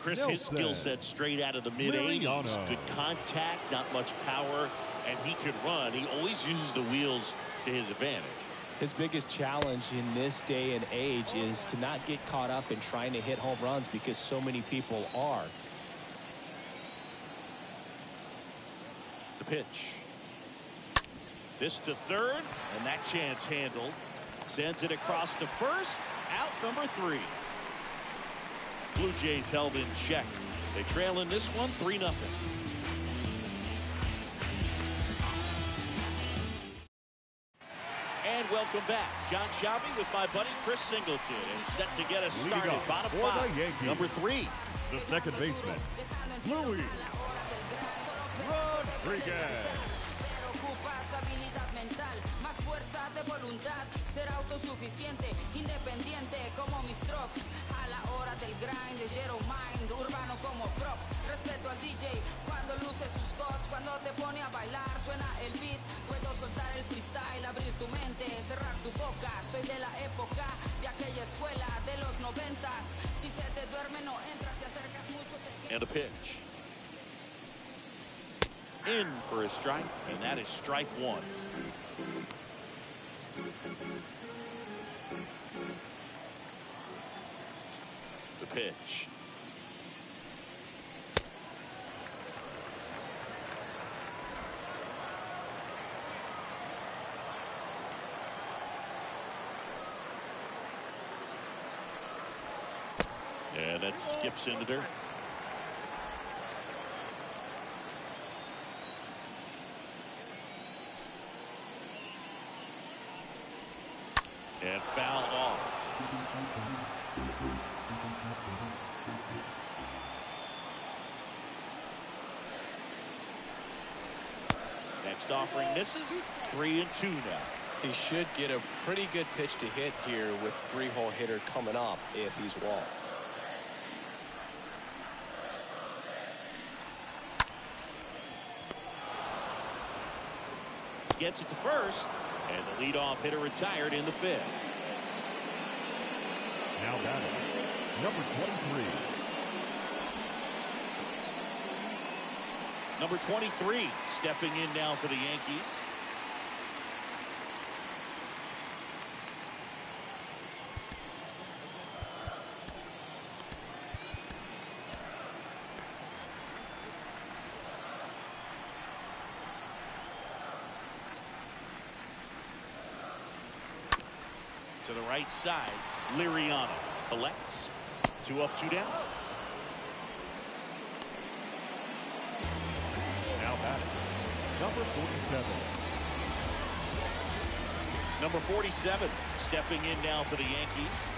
Speaker 1: Chris, his skill set straight out of the mid-80s. Good contact, not much power, and he could run. He always uses the wheels to his advantage.
Speaker 2: His biggest challenge in this day and age is to not get caught up in trying to hit home runs because so many people are.
Speaker 1: The pitch. This to third, and that chance handled. Sends it across to first. Out number 3. Blue Jays held in check. They trail in this one 3-0. And welcome back. John Shelby with my buddy Chris Singleton, and set to get us started. Bottom 5. Number 3.
Speaker 3: The second baseman, Luis Rodriguez.
Speaker 6: Más fuerza de voluntad, ser autosuficiente, independiente como mis trucks. A la hora del grind, leyero mind, urbano como props. Respeto al DJ cuando luce sus cots, cuando te pone a bailar, suena el beat. Puedo soltar el freestyle, abrir tu mente, cerrar tu boca. Soy de la época, de aquella escuela de los 90s. Si se te duerme no entras, si acercas mucho te...
Speaker 1: And a pitch. In for a strike, and that is strike 1. The pitch. And that skips into dirt. And fouled off. Next offering misses. 3-2 now.
Speaker 2: He should get a pretty good pitch to hit here with 3-hole hitter coming up if he's walked.
Speaker 1: Gets it to first, and the leadoff hitter retired in the 5th.
Speaker 3: Now batting, number 23.
Speaker 1: Number 23 stepping in now for the Yankees. To the right side, Liriano collects. 2 up, 2 down.
Speaker 3: Now batting, number 47.
Speaker 1: Number 47 stepping in now for the Yankees.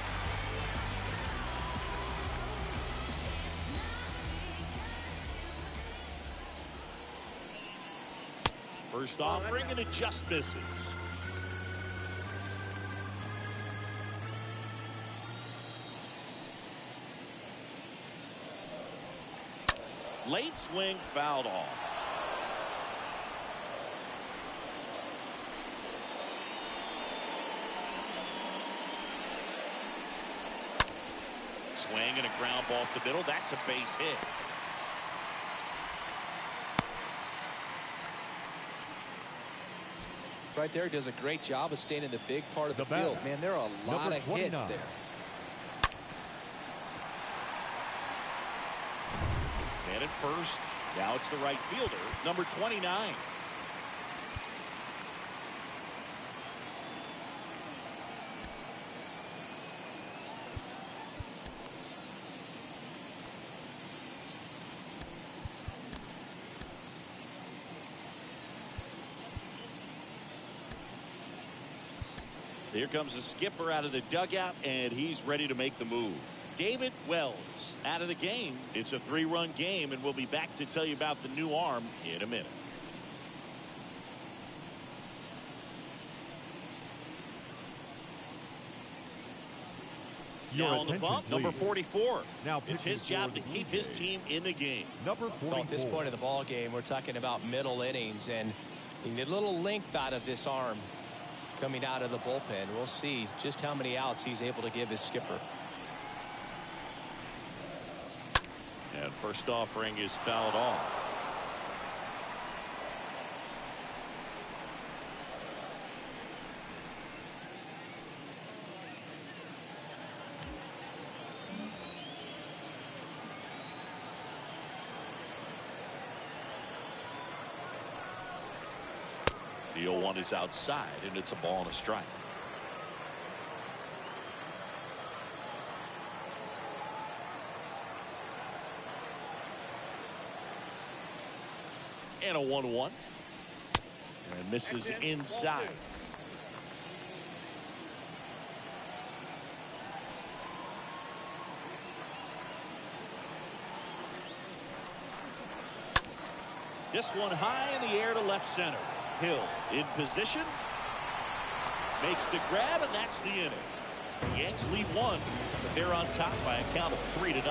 Speaker 1: First offering, and it just misses. Late swing, fouled off. Swing and a ground ball to the middle. That's a base hit.
Speaker 2: Right there, does a great job of staying in the big part of the field. Man, there are a lot of hits there.
Speaker 1: And at first, now it's the right fielder, number 29. Here comes the skipper out of the dugout, and he's ready to make the move. David Wells out of the game. It's a 3-run game, and we'll be back to tell you about the new arm in a minute. Now on the bump, number 44.
Speaker 3: Now
Speaker 1: it's his job to keep his team in the game.
Speaker 3: Number 44.
Speaker 2: Well, at this point of the ball game, we're talking about middle innings, and you get a little length out of this arm coming out of the bullpen. We'll see just how many outs he's able to give his skipper.
Speaker 1: And first offering is fouled off. The 0-1 is outside, and it's a ball and a strike. And a 1-1. And misses inside. This one high in the air to left center. Hill in position, makes the grab, and that's the inning. The Yanks lead 1, but they're on top by a count of 3-0.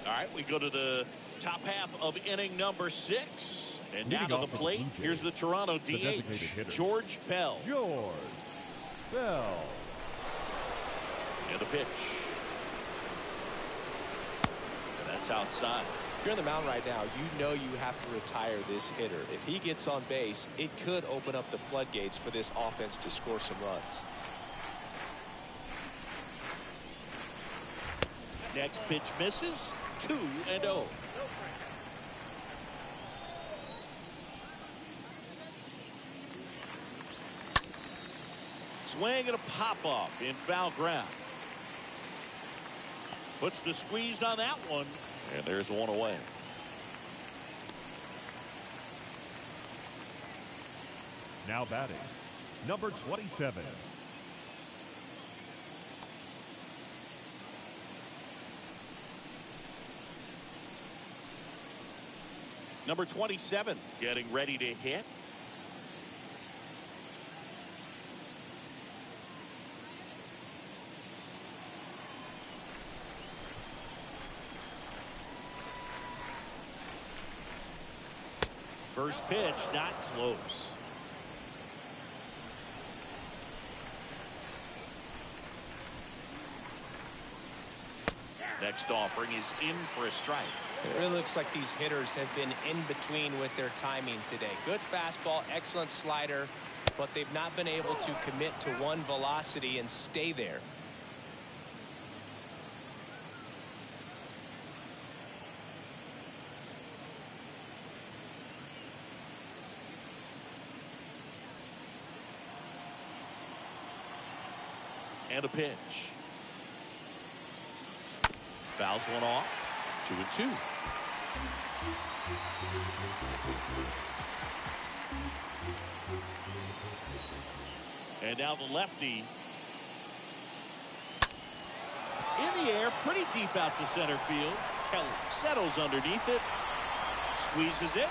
Speaker 1: All right, we go to the top half of inning number 6, and down to the plate. Here's the Toronto DH, George Bell.
Speaker 3: George Bell.
Speaker 1: And the pitch. And that's outside.
Speaker 2: If you're on the mound right now, you know you have to retire this hitter. If he gets on base, it could open up the floodgates for this offense to score some runs.
Speaker 1: Next pitch misses. 2-0. Swing and a pop-off in foul ground. Puts the squeeze on that one, and there's one away.
Speaker 3: Now batting, number 27.
Speaker 1: Number 27 getting ready to hit. First pitch, not close. Next offering is in for a strike.
Speaker 2: It really looks like these hitters have been in between with their timing today. Good fastball, excellent slider, but they've not been able to commit to one velocity and stay there.
Speaker 1: And a pitch. Fouls one off. 2-2. And now the lefty. In the air, pretty deep out to center field. Kelly settles underneath it. Squeezes it.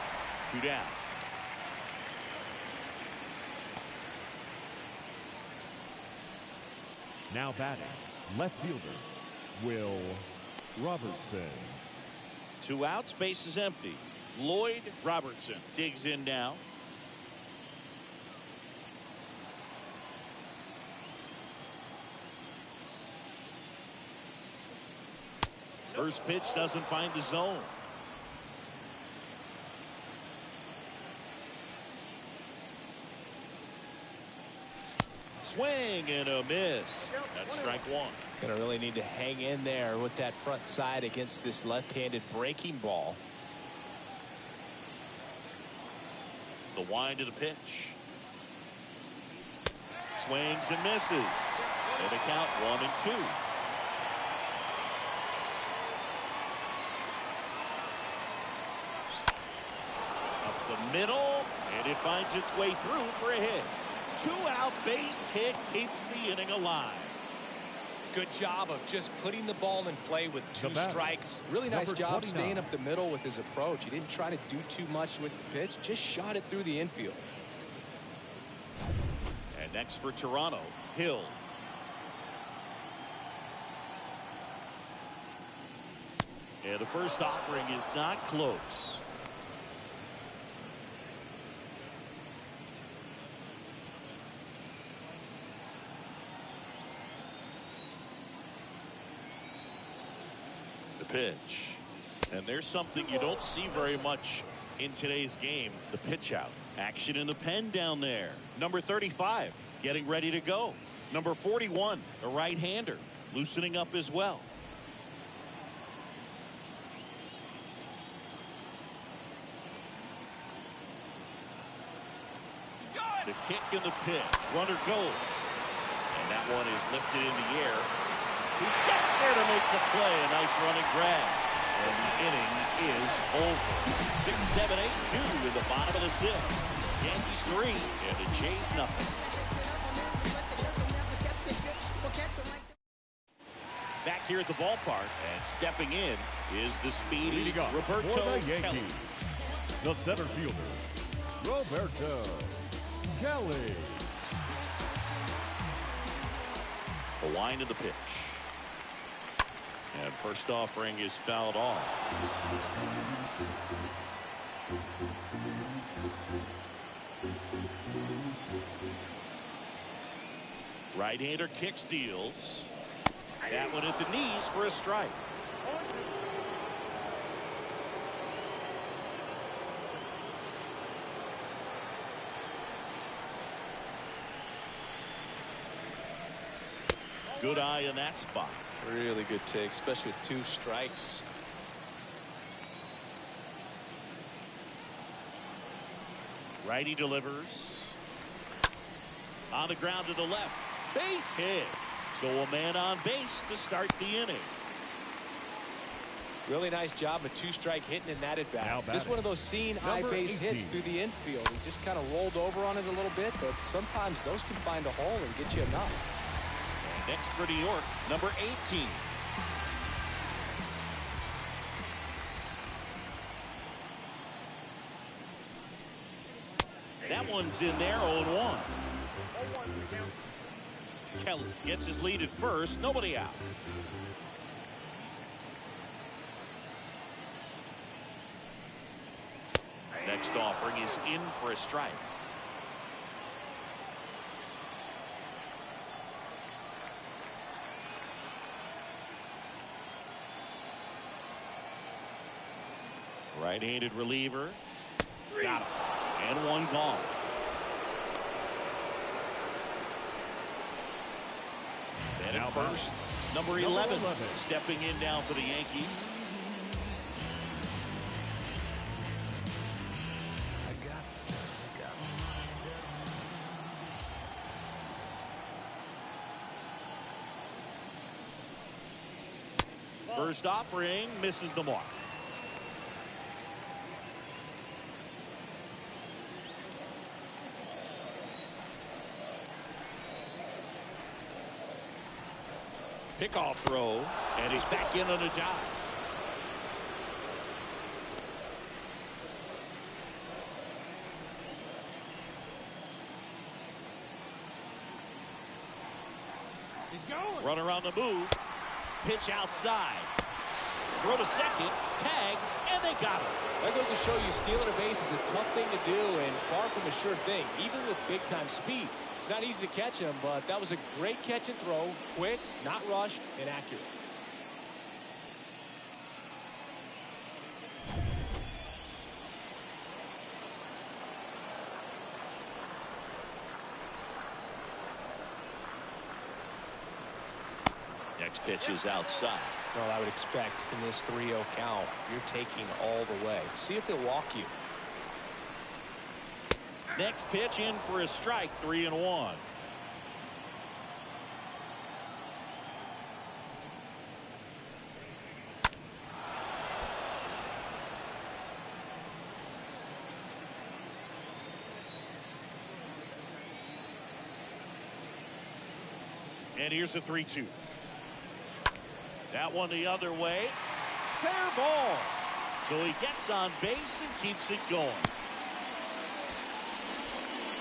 Speaker 1: 2 down.
Speaker 3: Now batting, left fielder, Will Robertson.
Speaker 1: 2 outs, base is empty. Lloyd Robertson digs in now. First pitch doesn't find the zone. Swing and a miss. That's strike 1.
Speaker 2: Gonna really need to hang in there with that front side against this left-handed breaking ball.
Speaker 1: The wind of the pitch. Swings and misses. And a count 1-2. the middle, and it finds its way through for a hit. 2-out base hit keeps the inning alive.
Speaker 2: Good job of just putting the ball in play with 2 strikes. Really nice job staying up the middle with his approach. He didn't try to do too much with the pitch, just shot it through the infield.
Speaker 1: And next for Toronto, Hill. And the first offering is not close. The pitch. And there's something you don't see very much in today's game, the pitch out. Action in the pen down there. Number 35 getting ready to go. Number 41, a right-hander, loosening up as well. The kick and the pitch. Runner goes. And that one is lifted in the air. He gets there to make the play. A nice running grab. And the inning is over. 6, 7, 8, 2 in the bottom of the 6th. Yankees 3 and the Jays nothing. Back here at the ballpark, and stepping in is the speedy Roberto
Speaker 3: for the Yankees,
Speaker 1: Kelly.
Speaker 3: the center fielder, Roberto Kelly.
Speaker 1: The wind of the pitch. And first offering is fouled off. Right-hander kick steals. That one at the knees for a strike. Good eye in that spot.
Speaker 2: Really good take, especially with 2 strikes.
Speaker 1: Righty delivers. On the ground to the left. Base hit. So a man on base to start the inning.
Speaker 2: Really nice job of 2-strike hitting in that at bat. Just one of those seeing eye
Speaker 3: Number
Speaker 2: base
Speaker 3: 18.
Speaker 2: hits through the infield. He just kind of rolled over on it a little bit, but sometimes those can find a hole and get you enough.
Speaker 1: Next for New York, number 18. That one's in there, 0-1. Kelly gets his lead at first, nobody out. Next offering is in for a strike. Right-handed reliever. Got him. And one gone. And at first, number 11 stepping in now for the Yankees. First offering misses the mark. Pickoff throw, and he's back in on a dive.
Speaker 5: He's going.
Speaker 1: Runner on the move. Pitch outside. Throw to second. Tag, and they got him.
Speaker 2: That goes to show you stealing a base is a tough thing to do and far from a sure thing, even with big-time speed. It's not easy to catch him, but that was a great catch and throw. Quick, not rushed, and accurate.
Speaker 1: Next pitch is outside.
Speaker 2: Well, I would expect in this 3-0 count, you're taking all the way. See if they'll walk you.
Speaker 1: Next pitch in for a strike, 3-1. And here's the 3-2. That one the other way. Fair ball. So he gets on base and keeps it going.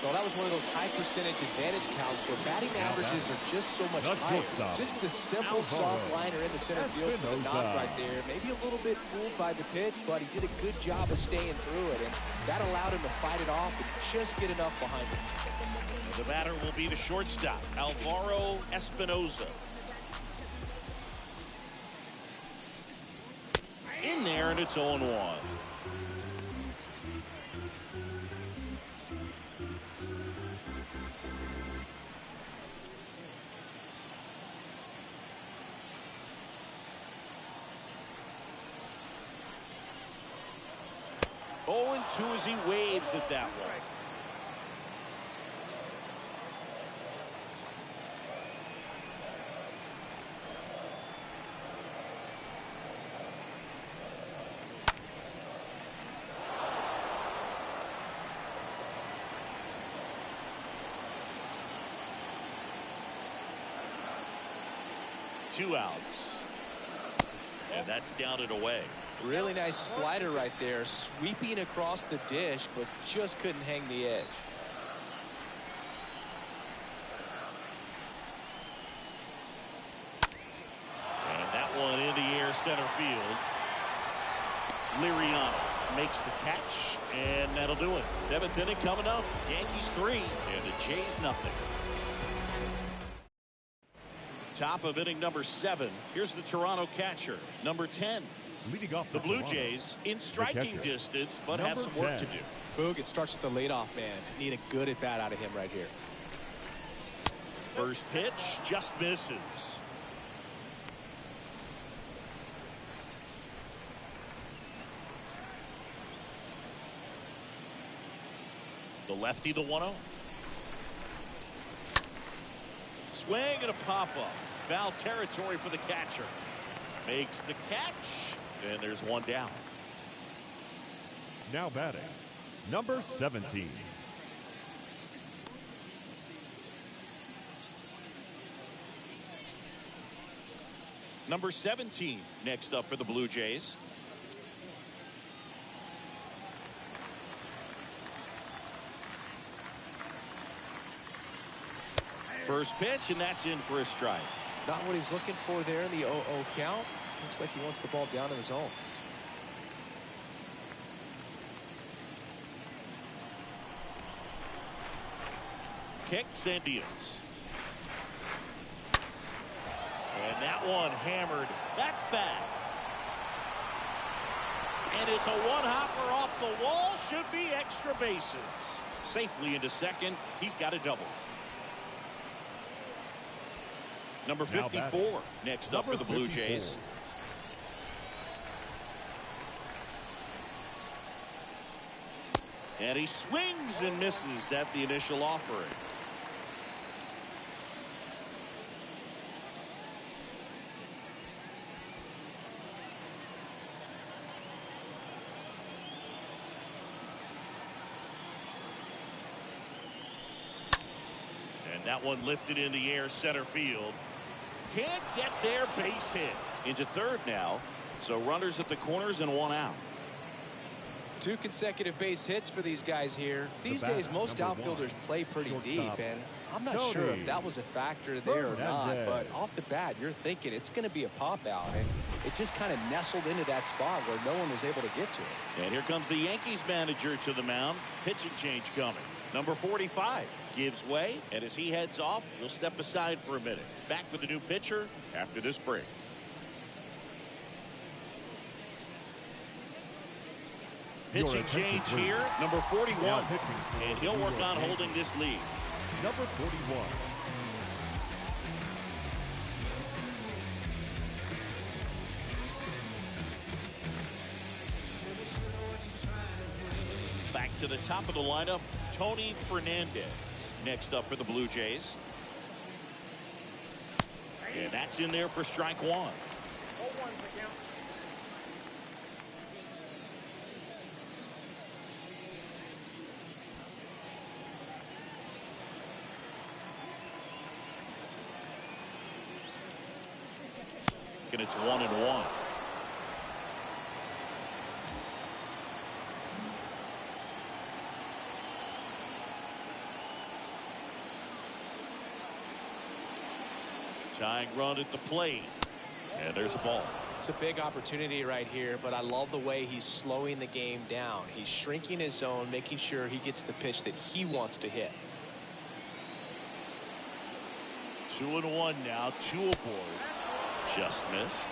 Speaker 2: Well, that was one of those high percentage advantage counts where batting averages are just so much higher. Just a simple soft liner in the center field for the knock right there. Maybe a little bit fooled by the pitch, but he did a good job of staying through it, and that allowed him to fight it off and just get enough behind him.
Speaker 1: The batter will be the shortstop, Alvaro Espinoza. In there, and it's 0-1. Oh, and 2 as he waves at that one. Two outs. And that's down and away.
Speaker 2: Really nice slider right there, sweeping across the dish, but just couldn't hang the edge.
Speaker 1: And that one in the air center field. Liriano makes the catch, and that'll do it. 7th inning coming up. Yankees 3 and the Jays nothing. Top of inning number 7. Here's the Toronto catcher, number 10.
Speaker 3: Leading off
Speaker 1: The Blue Jays in striking distance, but have some work to do.
Speaker 2: Boog, it starts with the leadoff man. Need a good at bat out of him right here.
Speaker 1: First pitch just misses. The lefty, the 1-0. Swing and a pop-up. Foul territory for the catcher. Makes the catch, and there's one down.
Speaker 3: Now batting, number 17.
Speaker 1: Number 17 next up for the Blue Jays. First pitch, and that's in for a strike.
Speaker 2: Not what he's looking for there in the 0-0 count. Looks like he wants the ball down in the zone.
Speaker 1: Kicks and deals. And that one hammered. That's back. And it's a one-hopper off the wall. Should be extra bases. Safely into second. He's got a double. Number 54 next up for the Blue Jays. And he swings and misses at the initial offering. And that one lifted in the air center field. Can't get their base hit. Into third now. So runners at the corners and one out.
Speaker 2: 2 consecutive base hits for these guys here. These days, most outfielders play pretty deep, and I'm not sure if that was a factor there or not, but off the bat, you're thinking it's going to be a pop out, and it just kind of nestled into that spot where no one was able to get to it.
Speaker 1: And here comes the Yankees manager to the mound. Pitching change coming. Number 45 gives way, and as he heads off, we'll step aside for a minute. Back with the new pitcher after this break. Pitching change here, number 41, and he'll work on holding this lead.
Speaker 3: Number 41.
Speaker 1: Back to the top of the lineup, Tony Fernandez next up for the Blue Jays. And that's in there for strike one. and it's 1-1. Tying run at the plate. And there's a ball.
Speaker 2: It's a big opportunity right here, but I love the way he's slowing the game down. He's shrinking his zone, making sure he gets the pitch that he wants to hit.
Speaker 1: 2-1 now, 2 aboard. Just missed.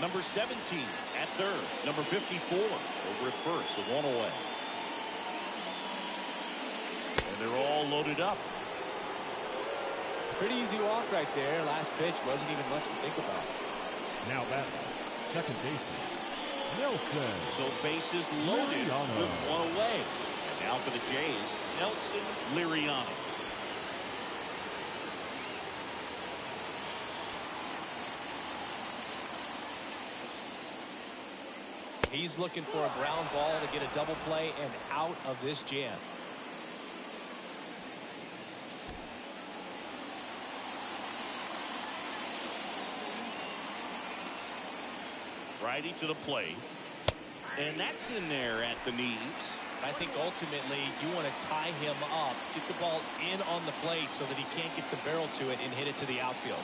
Speaker 1: Number 17 at third. Number 54 over at first with 1 away. And they're all loaded up.
Speaker 2: Pretty easy walk right there. Last pitch wasn't even much to think about.
Speaker 3: Now batting, second baseman, Nelson.
Speaker 1: So bases loaded with 1 away. And now for the Jays, Nelson Liriano.
Speaker 2: He's looking for a ground ball to get a double play and out of this jam.
Speaker 1: Righty to the plate. And that's in there at the knees.
Speaker 2: I think ultimately you want to tie him up, get the ball in on the plate so that he can't get the barrel to it and hit it to the outfield.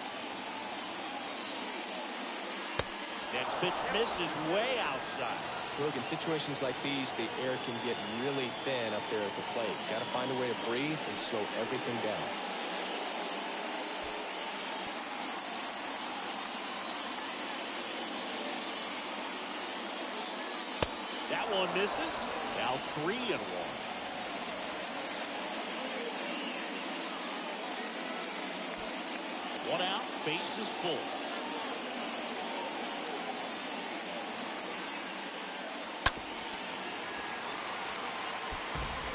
Speaker 1: Next pitch misses way outside.
Speaker 2: Look, in situations like these, the air can get really thin up there at the plate. Got to find a way to breathe and slow everything down.
Speaker 1: That one misses. Now 3-1. One out, bases full.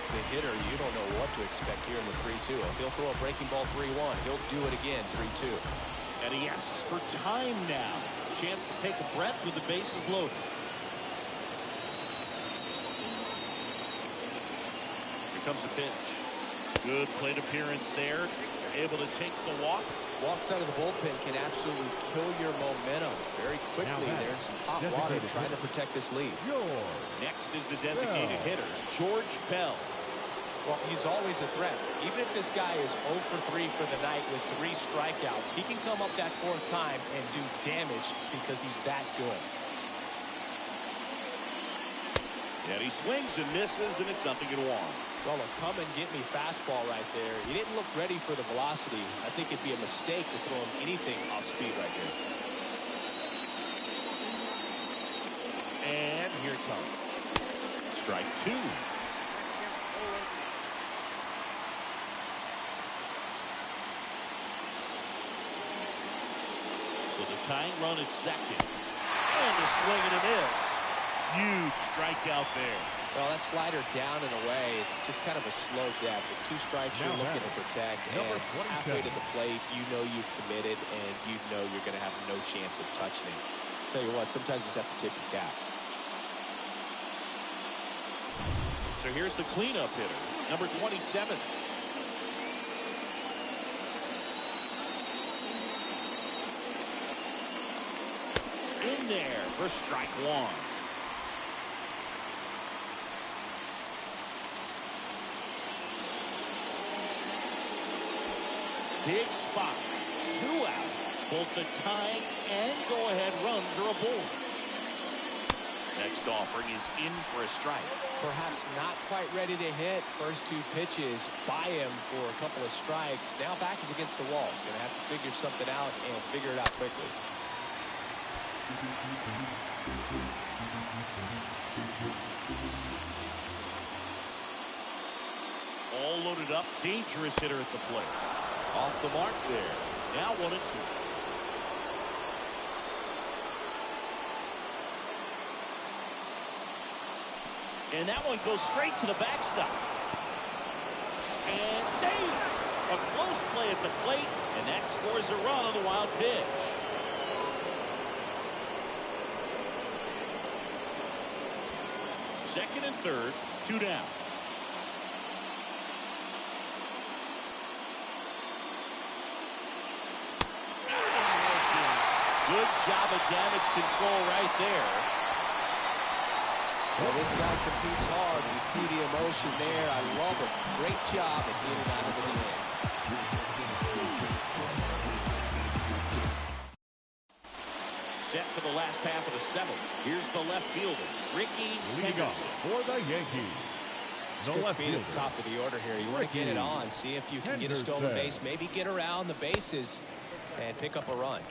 Speaker 2: As a hitter, you don't know what to expect here in the 3-2. If he'll throw a breaking ball 3-1, he'll do it again 3-2.
Speaker 1: And he asks for time now. Chance to take a breath with the bases loaded. Comes a pitch. Good plate appearance there. Able to take the walk.
Speaker 2: Walks out of the bullpen can absolutely kill your momentum very quickly. They're in some hot water trying to protect this lead.
Speaker 1: Next is the designated hitter, George Bell.
Speaker 2: Well, he's always a threat. Even if this guy is 0 for 3 for the night with 3 strikeouts, he can come up that 4th time and do damage because he's that good.
Speaker 1: And he swings and misses, and it's 0-1.
Speaker 2: Well, a come-and-get-me fastball right there. He didn't look ready for the velocity. I think it'd be a mistake to throw him anything off speed right here.
Speaker 1: And here it comes. Strike 2. So the tying run at second. And a swing and a miss. Huge strikeout there.
Speaker 2: Well, that slider down and away, it's just kind of a slow death. With 2 strikes, you're looking to protect. And halfway to the plate, you know you've committed, and you know you're going to have no chance of touching it. Tell you what, sometimes you just have to tip your cap.
Speaker 1: So here's the cleanup hitter, number 27. In there for strike 1. Big spot. 2 out. Both the tying and go-ahead runs are aboard. Next offering is in for a strike.
Speaker 2: Perhaps not quite ready to hit. First 2 pitches by him for a couple of strikes. Now back is against the wall. He's going to have to figure something out and figure it out quickly.
Speaker 1: All loaded up. Dangerous hitter at the plate. Off the mark there. Now 1-2. And that one goes straight to the backstop. And save. A close play at the plate, and that scores a run on the wild pitch. Second and third, 2 down. Good job of damage control right there.
Speaker 2: Well, this guy competes hard. You see the emotion there. I love it. Great job at getting out of the jam.
Speaker 1: Set for the last half of the seventh. Here's the left fielder, Ricky
Speaker 3: Leading off for the Yankees.
Speaker 2: It's good speed at the top of the order here. You want to get it on, see if you can get a stolen base, maybe get around the bases and pick up a run.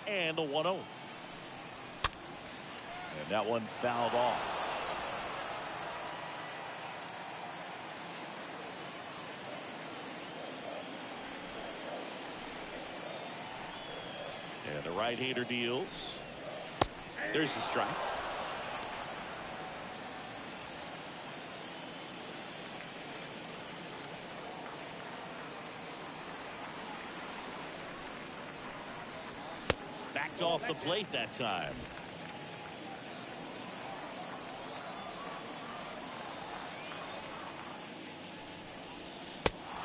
Speaker 1: And a 1-0. And that one fouled off. And the right-hander deals. There's the strike. Backed off the plate that time.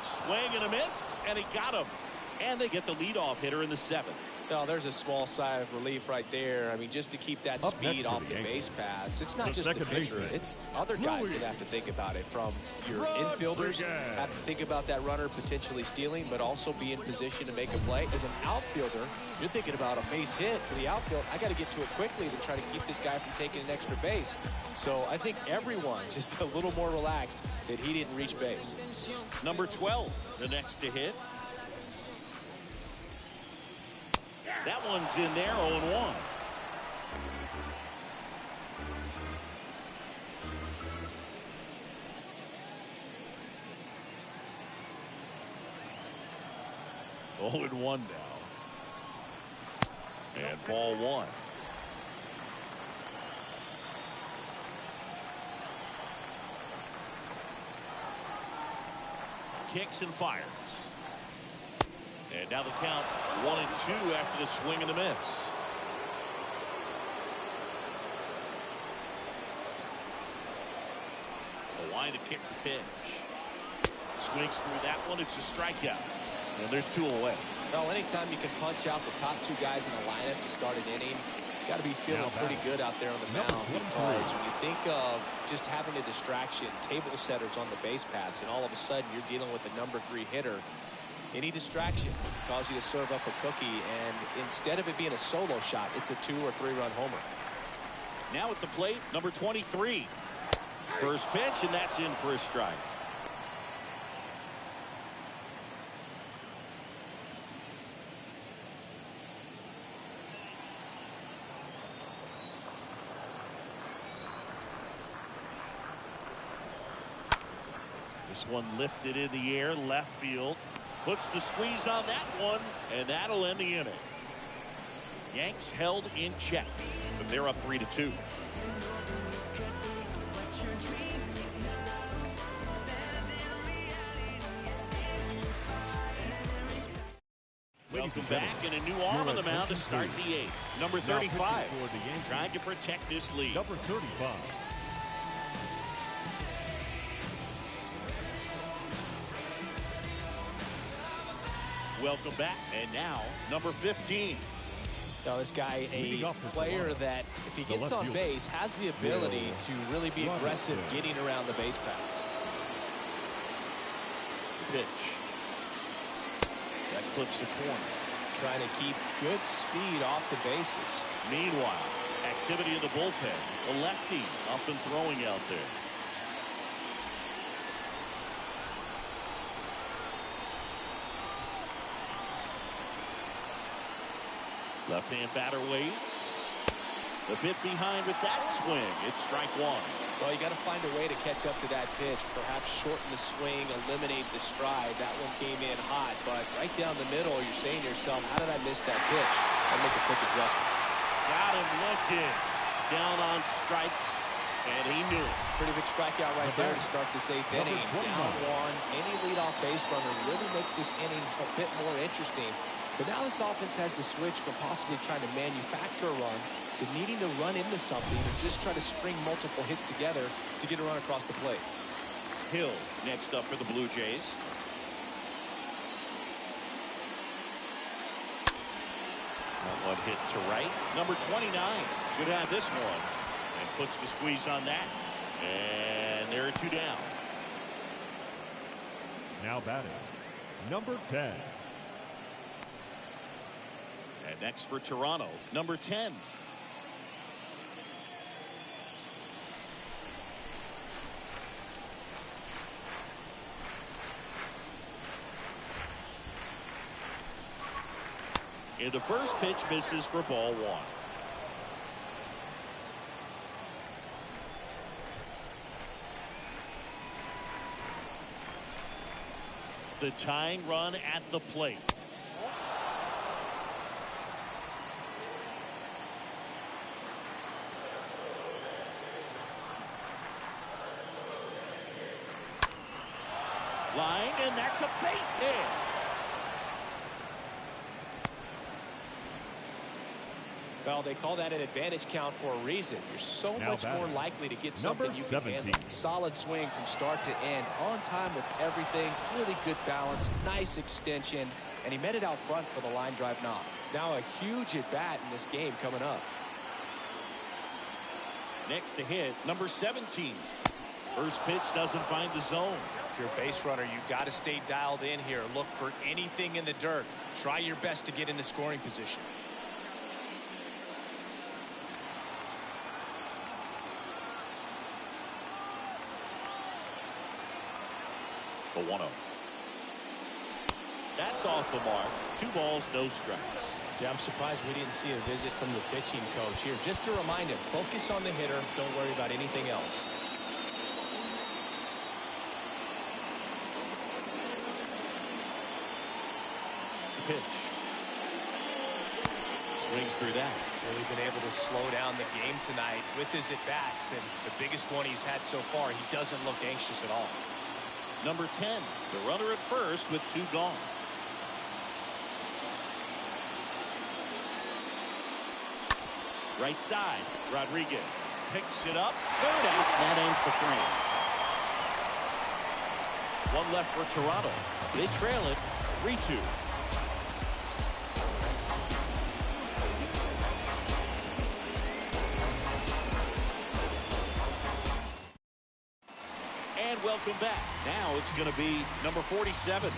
Speaker 1: Swing and a miss, and he got him. And they get the leadoff hitter in the seventh.
Speaker 2: Well, there's a small sigh of relief right there. I mean, just to keep that speed off the base paths. It's not just the pitcher. It's other guys that have to think about it. From your infielders have to think about that runner potentially stealing, but also be in position to make a play. As an outfielder, you're thinking about a base hit to the outfield. I got to get to it quickly to try to keep this guy from taking an extra base. So I think everyone just a little more relaxed that he didn't reach base.
Speaker 1: Number 12, the next to hit. That one's in there, 0-1. Oh, and 1 now. And ball 1. Kicks and fires. And now the count 1-2 after the swing and the miss. The line to kick the pitch. Swings through that one. It's a strikeout. And there's 2 away.
Speaker 2: Well, anytime you can punch out the top 2 guys in the lineup to start an inning, got to be feeling pretty good out there on the mound, because when you think of just having a distraction, table setters on the base paths, and all of a sudden you're dealing with the number 3 hitter, any distraction can cause you to serve up a cookie, and instead of it being a solo shot, it's a 2 or 3 run homer.
Speaker 1: Now at the plate, number 23. First pitch, and that's in for a strike. This one lifted in the air, left field. Puts the squeeze on that one, and that'll end the inning. Yanks held in check, but they're up 3-2. Welcome back, and a new arm on the mound to start the 8th. Number 35, trying to protect this lead.
Speaker 3: Number 35.
Speaker 1: Welcome back, and now number 15.
Speaker 2: Now this guy, a player that if he gets on base has the ability to really be aggressive getting around the base paths.
Speaker 1: Pitch. That clips the corner.
Speaker 2: Trying to keep good speed off the bases.
Speaker 1: Meanwhile, activity in the bullpen. A lefty up and throwing out there. Left-hand batter waits. A bit behind with that swing. It's strike 1.
Speaker 2: Well, you got to find a way to catch up to that pitch. Perhaps shorten the swing, eliminate the stride. That one came in hot, but right down the middle, you're saying to yourself, how did I miss that pitch? I'll make a quick adjustment.
Speaker 1: Got him looking. Down on strikes, and he knew it.
Speaker 2: Pretty big strikeout right there to start this 8th inning. Down 1. Any leadoff base runner really makes this inning a bit more interesting. But now this offense has to switch from possibly trying to manufacture a run to needing to run into something or just try to string multiple hits together to get a run across the plate.
Speaker 1: Hill next up for the Blue Jays. That one hit to right. Number 29 should have this one. And puts the squeeze on that. And there are 2 down.
Speaker 3: Now batting, number 10.
Speaker 1: And next for Toronto, number 10. And the first pitch misses for ball 1. The tying run at the plate. Line, and that's a base hit.
Speaker 2: Well, they call that an advantage count for a reason. You're so
Speaker 3: Now
Speaker 2: much more
Speaker 3: batting,
Speaker 2: likely to get something
Speaker 3: number
Speaker 2: you
Speaker 3: 17.
Speaker 2: can handle. Solid swing from start to end. On time with everything. Really good balance. Nice extension. And he met it out front for the line drive knock. Now a huge at bat in this game coming up.
Speaker 1: Next to hit, number 17. First pitch doesn't find the zone.
Speaker 2: If you're a base runner, you got to stay dialed in here. Look for anything in the dirt. Try your best to get into scoring position.
Speaker 1: The 1-0. That's off the mark. 2 balls, no strikes.
Speaker 2: Yeah, I'm surprised we didn't see a visit from the pitching coach here. Just to remind him, focus on the hitter. Don't worry about anything else.
Speaker 1: The pitch. Swings through that.
Speaker 2: Really been able to slow down the game tonight with his at-bats. And the biggest one he's had so far, he doesn't look anxious at all.
Speaker 1: Number 10, the runner at first with 2 gone. Right side, Rodriguez picks it up. Third out. That ends the frame. 1 left for Toronto. They trail it 3-2. And welcome back. Now it's going to be number 47.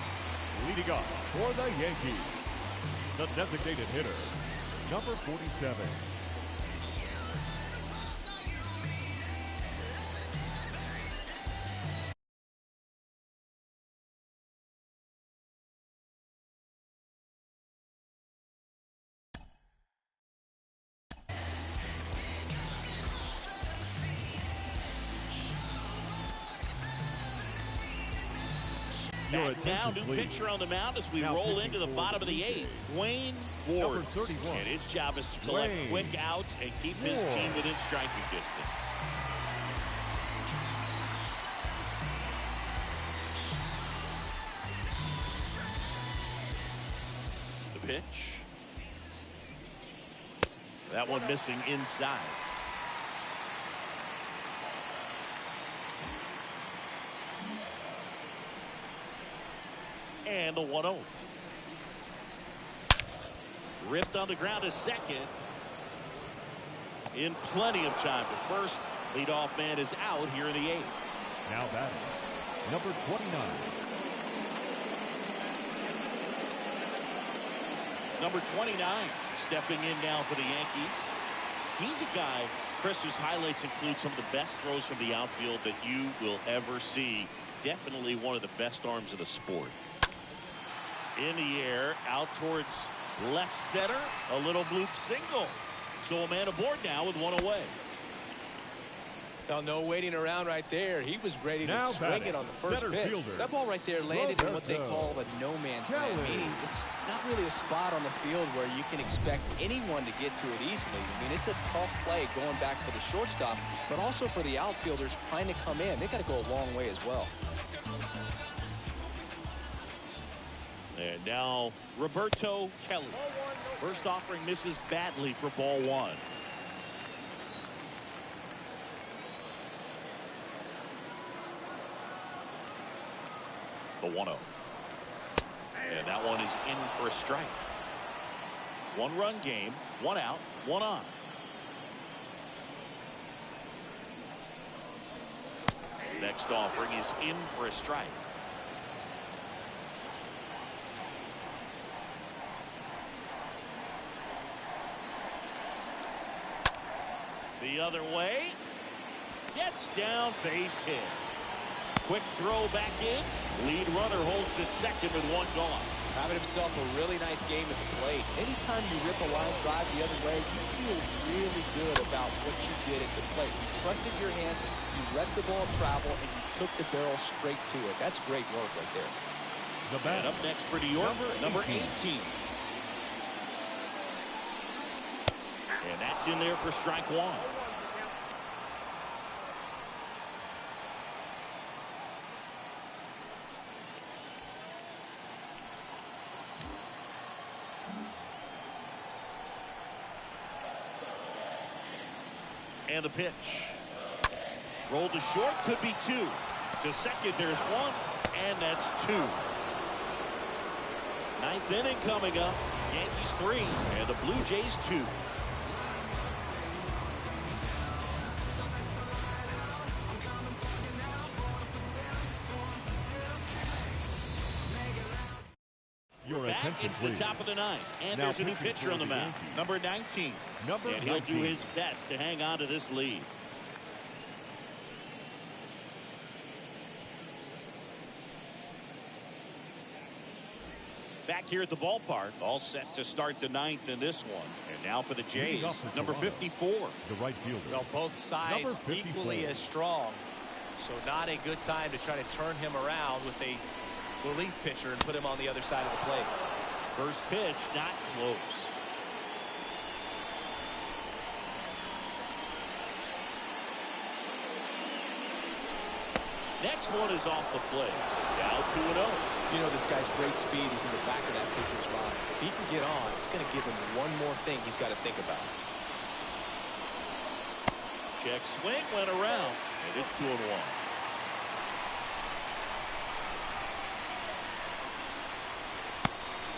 Speaker 3: Leading off for the Yankees, the designated hitter, number 47.
Speaker 1: Now, new pitcher on the mound as we roll into the bottom of the 8th. Dwayne Ward.
Speaker 3: Number 31.
Speaker 1: And his job is to collect quick outs and keep his team within striking distance. The pitch. That one missing inside. And the 1-0. Ripped on the ground to second. In plenty of time to first. Leadoff man is out here in the 8th.
Speaker 3: Now batting, number 29.
Speaker 1: Number 29 stepping in now for the Yankees. He's a guy, Chris, whose highlights include some of the best throws from the outfield that you will ever see. Definitely one of the best arms of the sport. In the air, out towards left center, a little bloop single. So a man aboard now with 1 away.
Speaker 2: Now, no waiting around right there. He was ready to
Speaker 3: Now
Speaker 2: swing it on the first
Speaker 3: center
Speaker 2: pitch.
Speaker 3: fielder,
Speaker 2: That ball right there landed in what they call a no man's land,
Speaker 3: Kelly.
Speaker 2: meaning it's not really a spot on the field where you can expect anyone to get to it easily. I mean, it's a tough play going back for the shortstop, but also for the outfielders trying to come in. They've got to go a long way as well.
Speaker 1: And now Roberto Kelly. First offering misses badly for ball 1. The 1-0. And that one is in for a strike. One-run game, one out, one on. Next offering is in for a strike. The other way. Gets down, base hit. Quick throw back in. Lead runner holds at second with one gone.
Speaker 2: Having himself a really nice game at the plate. Anytime you rip a line drive the other way, you feel really good about what you did at the plate. You trusted your hands, you let the ball travel, and you took the barrel straight to it. That's great work right there.
Speaker 1: And up next for New York, number 18. And that's in there for strike one. And the pitch. Rolled to short, could be two. To second, there's one, and that's two. Ninth inning coming up. Yankees 3, and the Blue Jays 2.
Speaker 3: Your attention,
Speaker 1: It's the top of the ninth, and
Speaker 3: now
Speaker 1: there's a new pitcher on the mound, number 19. And he'll do his best to hang on to this lead. Back here at the ballpark, all set to start the ninth in this one. And now for the Jays, number 54.
Speaker 3: The right fielder.
Speaker 2: Well, both sides equally as strong. So not a good time to try to turn him around with a relief pitcher and put him on the other side of the plate.
Speaker 1: First pitch, not close. Next one is off the plate. Now 2-0.
Speaker 2: You know, this guy's great speed is in the back of that pitcher's mind. If he can get on, it's going to give him one more thing he's got to think about.
Speaker 1: Check swing, went around, and it's 2-1.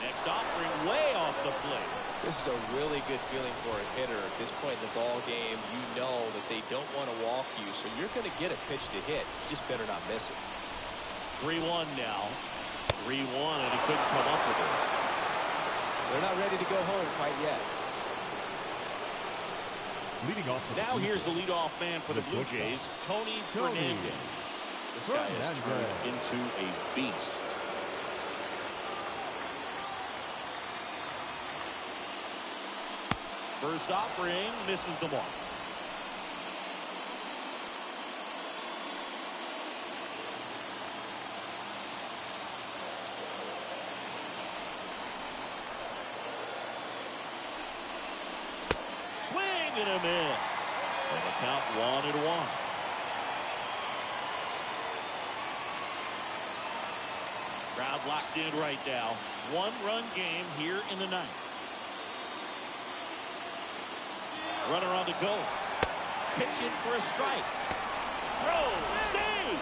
Speaker 1: Next offering way off the plate.
Speaker 2: This is a really good feeling for a hitter at this point in the ball game. You know that they don't want to walk you, so you're going to get a pitch to hit. You just better not miss it.
Speaker 1: 3-1 now. 3-1, and he couldn't come up with it.
Speaker 2: They're not ready to go home quite yet.
Speaker 3: Leading off
Speaker 1: now here's the leadoff man for the Blue Jays, Tony Fernandez. This guy has turned into a beast. First offering misses the mark. Swing and a miss. And the count 1-1. Crowd locked in right now. One-run game here in the ninth. Runner on the go. Pitch in for a strike. Throw. Save.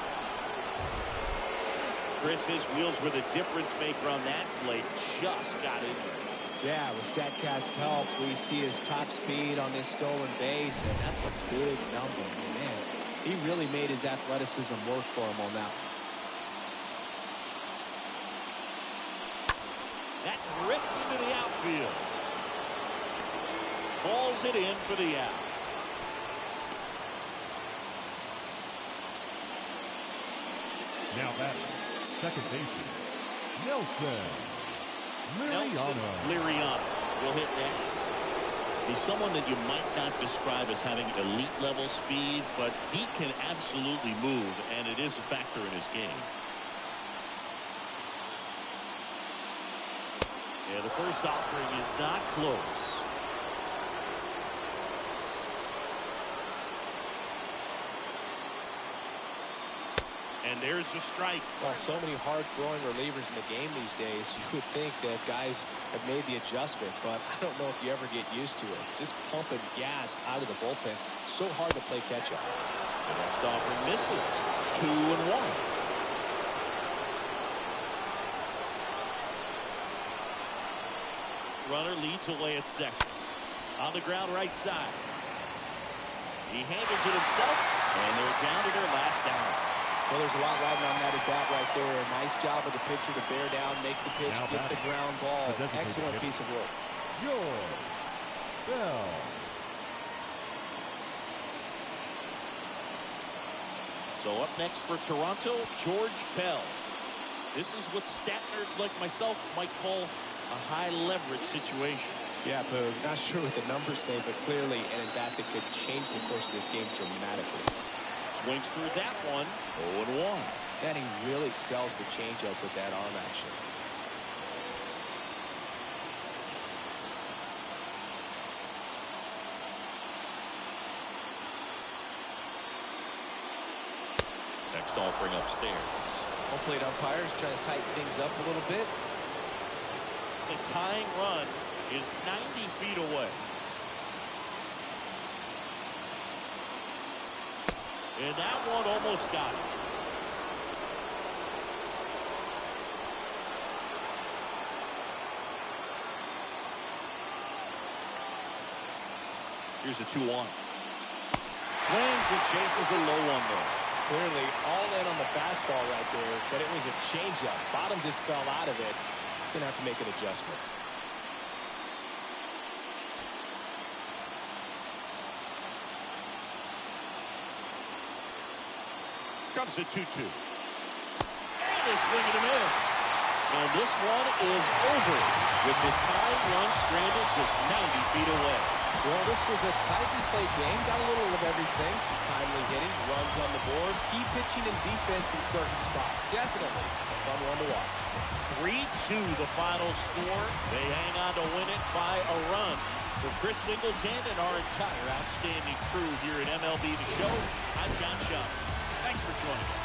Speaker 1: Chris, his wheels were the difference maker on that play. Just got in there.
Speaker 2: Yeah, with StatCast's help, we see his top speed on this stolen base, and that's a big number. Man, he really made his athleticism work for him on that one.
Speaker 1: That's ripped into the outfield. Calls it in for the out.
Speaker 3: Now batting, second baseman, Nelson
Speaker 1: Liriano will hit next. He's someone that you might not describe as having elite level speed, but he can absolutely move, and it is a factor in his game. Yeah, the first offering is not close. And there's the strike.
Speaker 2: Well, so many hard-throwing relievers in the game these days, you would think that guys have made the adjustment, but I don't know if you ever get used to it. Just pumping gas out of the bullpen. So hard to play catch-up.
Speaker 1: The next offering misses. 2-1. runner leads away at second. On the ground right side. He handles it himself, and they're down to their last down.
Speaker 2: Well, there's a lot riding on that at bat right there. A nice job of the pitcher to bear down, make the pitch, get the ground ball. Excellent piece of work.
Speaker 3: York Bell.
Speaker 1: So up next for Toronto, George Bell. This is what stat nerds like myself might call a high leverage situation.
Speaker 2: Yeah, Boog, not sure what the numbers say, but clearly an at-bat that could change the course of this game dramatically.
Speaker 1: Swings through that one, 0-1.
Speaker 2: And he really sells the changeup with that arm action.
Speaker 1: Next offering upstairs.
Speaker 2: Home plate umpires trying to tighten things up a little bit.
Speaker 1: The tying run is 90 feet away. And that one almost got it. Here's a 2-1. Swings and chases a low one there.
Speaker 2: Clearly all in on the fastball right there, but it was a changeup. Bottom just fell out of it. He's going to have to make an adjustment.
Speaker 1: Comes the 2-2. And a swing and a miss. And this one is over with the tying run stranded just 90 feet away.
Speaker 2: Well, this was a tightly played game. Got a little of everything. Some timely hitting, runs on the board, key pitching and defense in certain spots. Definitely a fun one to watch.
Speaker 1: 3-2 the final score. They hang on to win it by a run. For Chris Singleton and our entire outstanding crew here at MLB The Show, I'm John Candelaria. Thanks for joining us.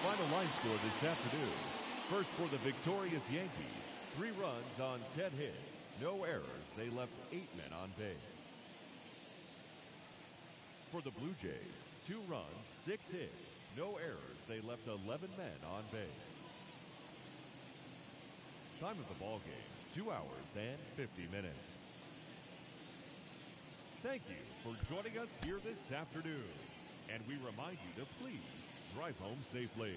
Speaker 3: Final line score this afternoon. First for the victorious Yankees, 3 runs on 10 hits, no errors. They left 8 men on base. For the Blue Jays, 2 runs, 6 hits, no errors. They left 11 men on base. Time of the ball game, 2 hours and 50 minutes. Thank you for joining us here this afternoon. And we remind you to please drive home safely.